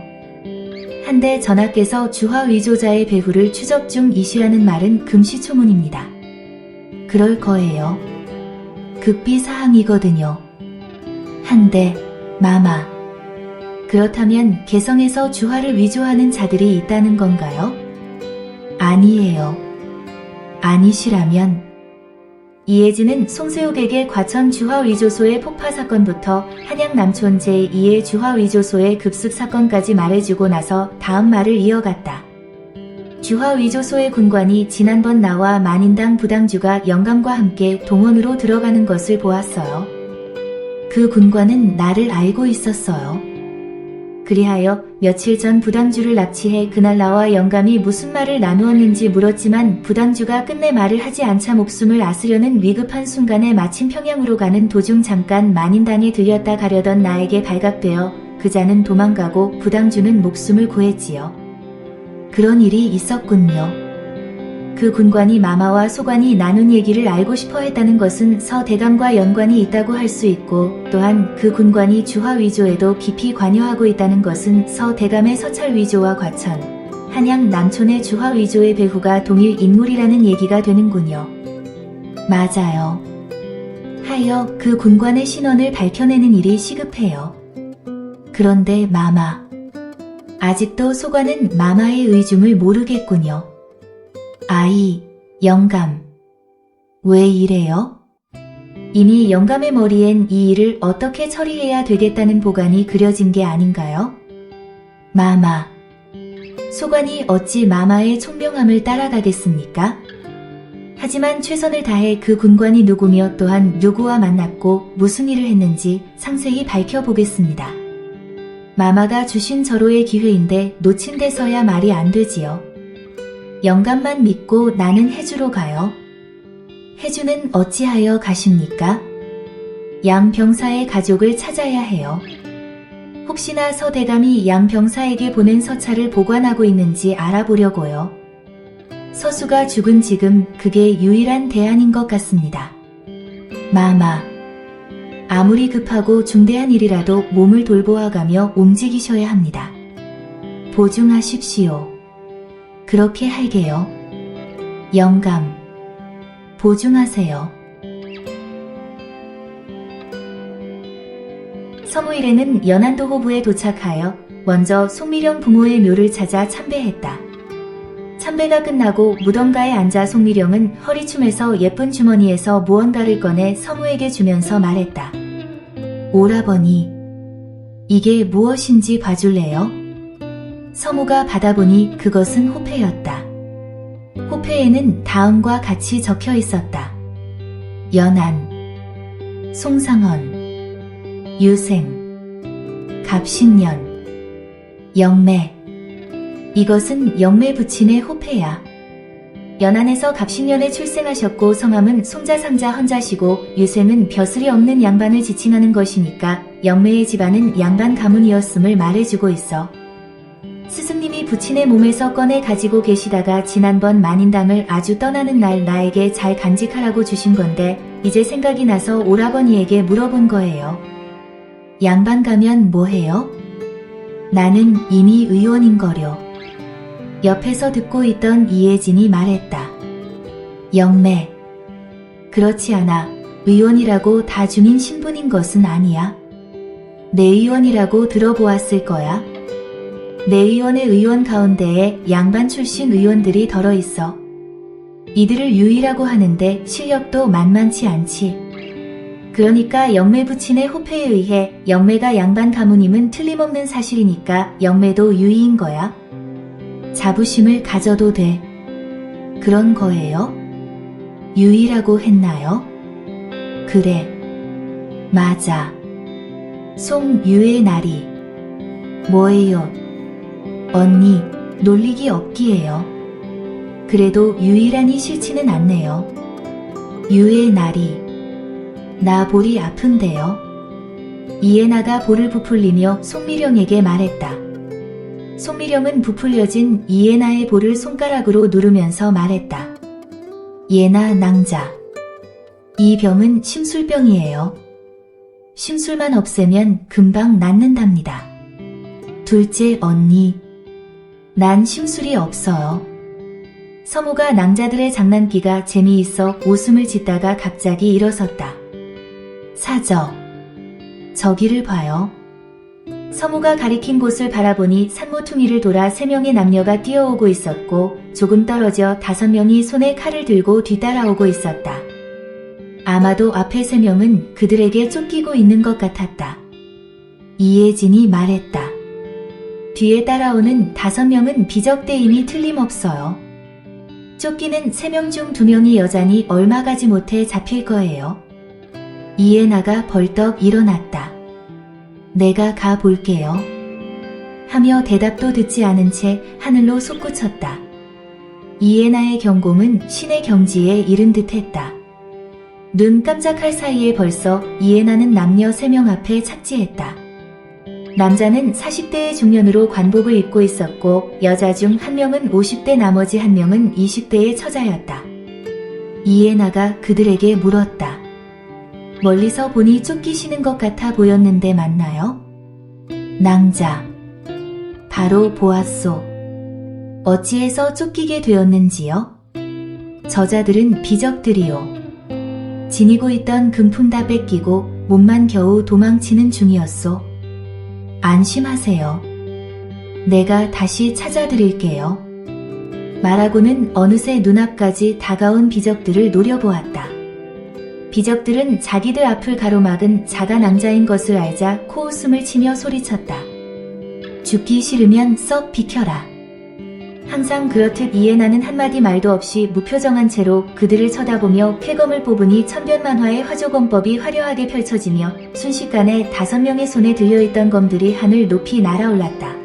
한데 전하께서 주화 위조자의 배후를 추적 중이시라는 말은 금시초문입니다. 그럴 거예요. 급비사항이거든요. 한데, 마마. 그렇다면 개성에서 주화를 위조하는 자들이 있다는 건가요? 아니에요. 아니시라면 이혜진은 송세욱에게 과천 주화 위조소의 폭파 사건부터 한양 남촌 제2의 주화 위조소의 급습 사건까지 말해주고 나서 다음 말을 이어갔다. 주화 위조소의 군관이 지난번 나와 만인당 부당주가 영감과 함께 동원으로 들어가는 것을 보았어요. 그 군관은 나를 알고 있었어요. 그리하여 며칠 전 부당주를 납치해 그날 나와 영감이 무슨 말을 나누었는지 물었지만 부당주가 끝내 말을 하지 않자 목숨을 앗으려는 위급한 순간에 마침 평양으로 가는 도중 잠깐 만인당에 들렸다 가려던 나에게 발각되어 그자는 도망가고 부당주는 목숨을 구했지요. 그런 일이 있었군요. 그 군관이 마마와 소관이 나눈 얘기를 알고 싶어 했다는 것은 서대감과 연관이 있다고 할 수 있고 또한 그 군관이 주화 위조에도 깊이 관여하고 있다는 것은 서대감의 서찰 위조와 과천, 한양 남촌의 주화 위조의 배후가 동일 인물이라는 얘기가 되는군요. 맞아요. 하여 그 군관의 신원을 밝혀내는 일이 시급해요. 그런데 마마. 아직도 소관은 마마의 의중을 모르겠군요. 아이, 영감. 왜 이래요? 이미 영감의 머리엔 이 일을 어떻게 처리해야 되겠다는 보관이 그려진 게 아닌가요? 마마. 소관이 어찌 마마의 총명함을 따라가겠습니까? 하지만 최선을 다해 그 군관이 누구며 또한 누구와 만났고 무슨 일을 했는지 상세히 밝혀보겠습니다. 마마가 주신 절호의 기회인데 놓친 데서야 말이 안 되지요. 영감만 믿고 나는 해주로 가요. 해주는 어찌하여 가십니까? 양 병사의 가족을 찾아야 해요. 혹시나 서대감이 양 병사에게 보낸 서찰을 보관하고 있는지 알아보려고요. 서수가 죽은 지금 그게 유일한 대안인 것 같습니다. 마마. 아무리 급하고 중대한 일이라도 몸을 돌보아가며 움직이셔야 합니다. 보증하십시오. 그렇게 할게요. 영감. 보증하세요. 서무일에는 연안도 호부에 도착하여 먼저 송미령 부모의 묘를 찾아 참배했다. 참배가 끝나고 무덤가에 앉아 송미령은 허리춤에서 예쁜 주머니에서 무언가를 꺼내 서무에게 주면서 말했다. 오라버니, 이게 무엇인지 봐줄래요? 서무가 받아보니 그것은 호패였다. 호패에는 다음과 같이 적혀 있었다. 연안, 송상헌, 유생, 갑신년, 영매. 이것은 영매 부친의 호패야. 연안에서 갑신년에 출생하셨고 성함은 송자상자 헌자시고 유생은 벼슬이 없는 양반을 지칭하는 것이니까 영매의 집안은 양반 가문이었음을 말해주고 있어. 스승님이 부친의 몸에서 꺼내 가지고 계시다가 지난번 만인당을 아주 떠나는 날 나에게 잘 간직하라고 주신 건데 이제 생각이 나서 오라버니에게 물어본 거예요. 양반 가면 뭐해요? 나는 이미 의원인거려. 옆에서 듣고 있던 이혜진이 말했다. 영매. 그렇지 않아. 의원이라고 다 중인 신분인 것은 아니야. 내의원이라고 들어보았을 거야. 내의원의 의원 가운데에 양반 출신 의원들이 덜어 있어. 이들을 유이라고 하는데 실력도 만만치 않지. 그러니까 영매 부친의 호패에 의해 영매가 양반 가문임은 틀림없는 사실이니까 영매도 유이인 거야. 자부심을 가져도 돼. 그런 거예요? 유이라고 했나요? 그래. 맞아. 송유의 날이. 뭐예요? 언니, 놀리기 없기에요. 그래도 유이라니 싫지는 않네요. 유의 날이. 나 볼이 아픈데요. 이해나가 볼을 부풀리며 송미령에게 말했다. 송미령은 부풀려진 이해나의 볼을 손가락으로 누르면서 말했다. 예나 낭자. 이 병은 심술병이에요. 심술만 없애면 금방 낫는답니다. 둘째 언니. 난 심술이 없어요. 서무가 낭자들의 장난기가 재미있어 웃음을 짓다가 갑자기 일어섰다. 사저. 저기를 봐요. 서무가 가리킨 곳을 바라보니 산모퉁이를 돌아 3명의 남녀가 뛰어오고 있었고 조금 떨어져 5명이 손에 칼을 들고 뒤따라오고 있었다. 아마도 앞에 3명은 그들에게 쫓기고 있는 것 같았다. 이혜진이 말했다. 뒤에 따라오는 5명은 비적대임이 틀림없어요. 쫓기는 3명 중 2명이 여자니 얼마 가지 못해 잡힐 거예요. 이해나가 벌떡 일어났다. 내가 가 볼게요. 하며 대답도 듣지 않은 채 하늘로 솟구쳤다. 이해나의 경공은 신의 경지에 이른 듯했다. 눈 깜짝할 사이에 벌써 이해나는 남녀 3명 앞에 착지했다. 남자는 40대의 중년으로 관복을 입고 있었고 여자 중 1명은 50대 나머지 1명은 20대의 처자였다. 이해나가 그들에게 물었다. 멀리서 보니 쫓기시는 것 같아 보였는데 맞나요? 낭자. 바로 보았소. 어찌해서 쫓기게 되었는지요? 저자들은 비적들이요. 지니고 있던 금품 다 뺏기고 몸만 겨우 도망치는 중이었소. 안심하세요. 내가 다시 찾아드릴게요. 말하고는 어느새 눈앞까지 다가온 비적들을 노려보았다. 비적들은 자기들 앞을 가로막은 자가 낭자인 것을 알자 코웃음을 치며 소리쳤다. 죽기 싫으면 썩 비켜라. 항상 그렇듯 이해나는 한마디 말도 없이 무표정한 채로 그들을 쳐다보며 쾌검을 뽑으니 천변만화의 화조검법이 화려하게 펼쳐지며 순식간에 5명의 손에 들려있던 검들이 하늘 높이 날아올랐다.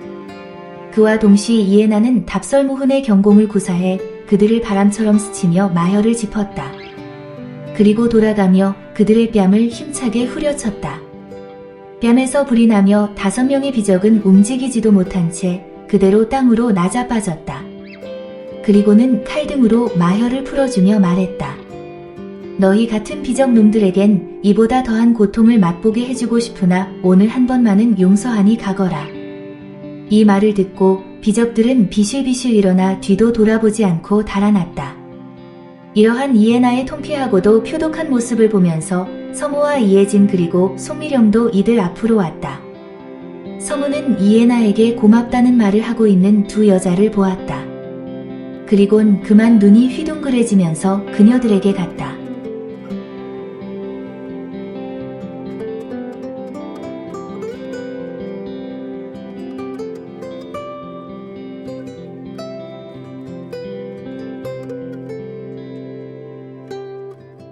그와 동시에 이해나는 답설무훈의 경공을 구사해 그들을 바람처럼 스치며 마혈을 짚었다. 그리고 돌아가며 그들의 뺨을 힘차게 후려쳤다. 뺨에서 불이 나며 5명의 비적은 움직이지도 못한 채 그대로 땅으로 낮아빠졌다. 그리고는 칼등으로 마혈을 풀어주며 말했다. 너희 같은 비적 놈들에겐 이보다 더한 고통을 맛보게 해주고 싶으나 오늘 한 번만은 용서하니 가거라. 이 말을 듣고 비적들은 비실비실 일어나 뒤도 돌아보지 않고 달아났다. 이러한 이해나의 통쾌하고도 표독한 모습을 보면서 서무와 이혜진 그리고 송미령도 이들 앞으로 왔다. 서무는 이해나에게 고맙다는 말을 하고 있는 2 여자를 보았다. 그리곤 그만 눈이 휘둥그레지면서 그녀들에게 갔다.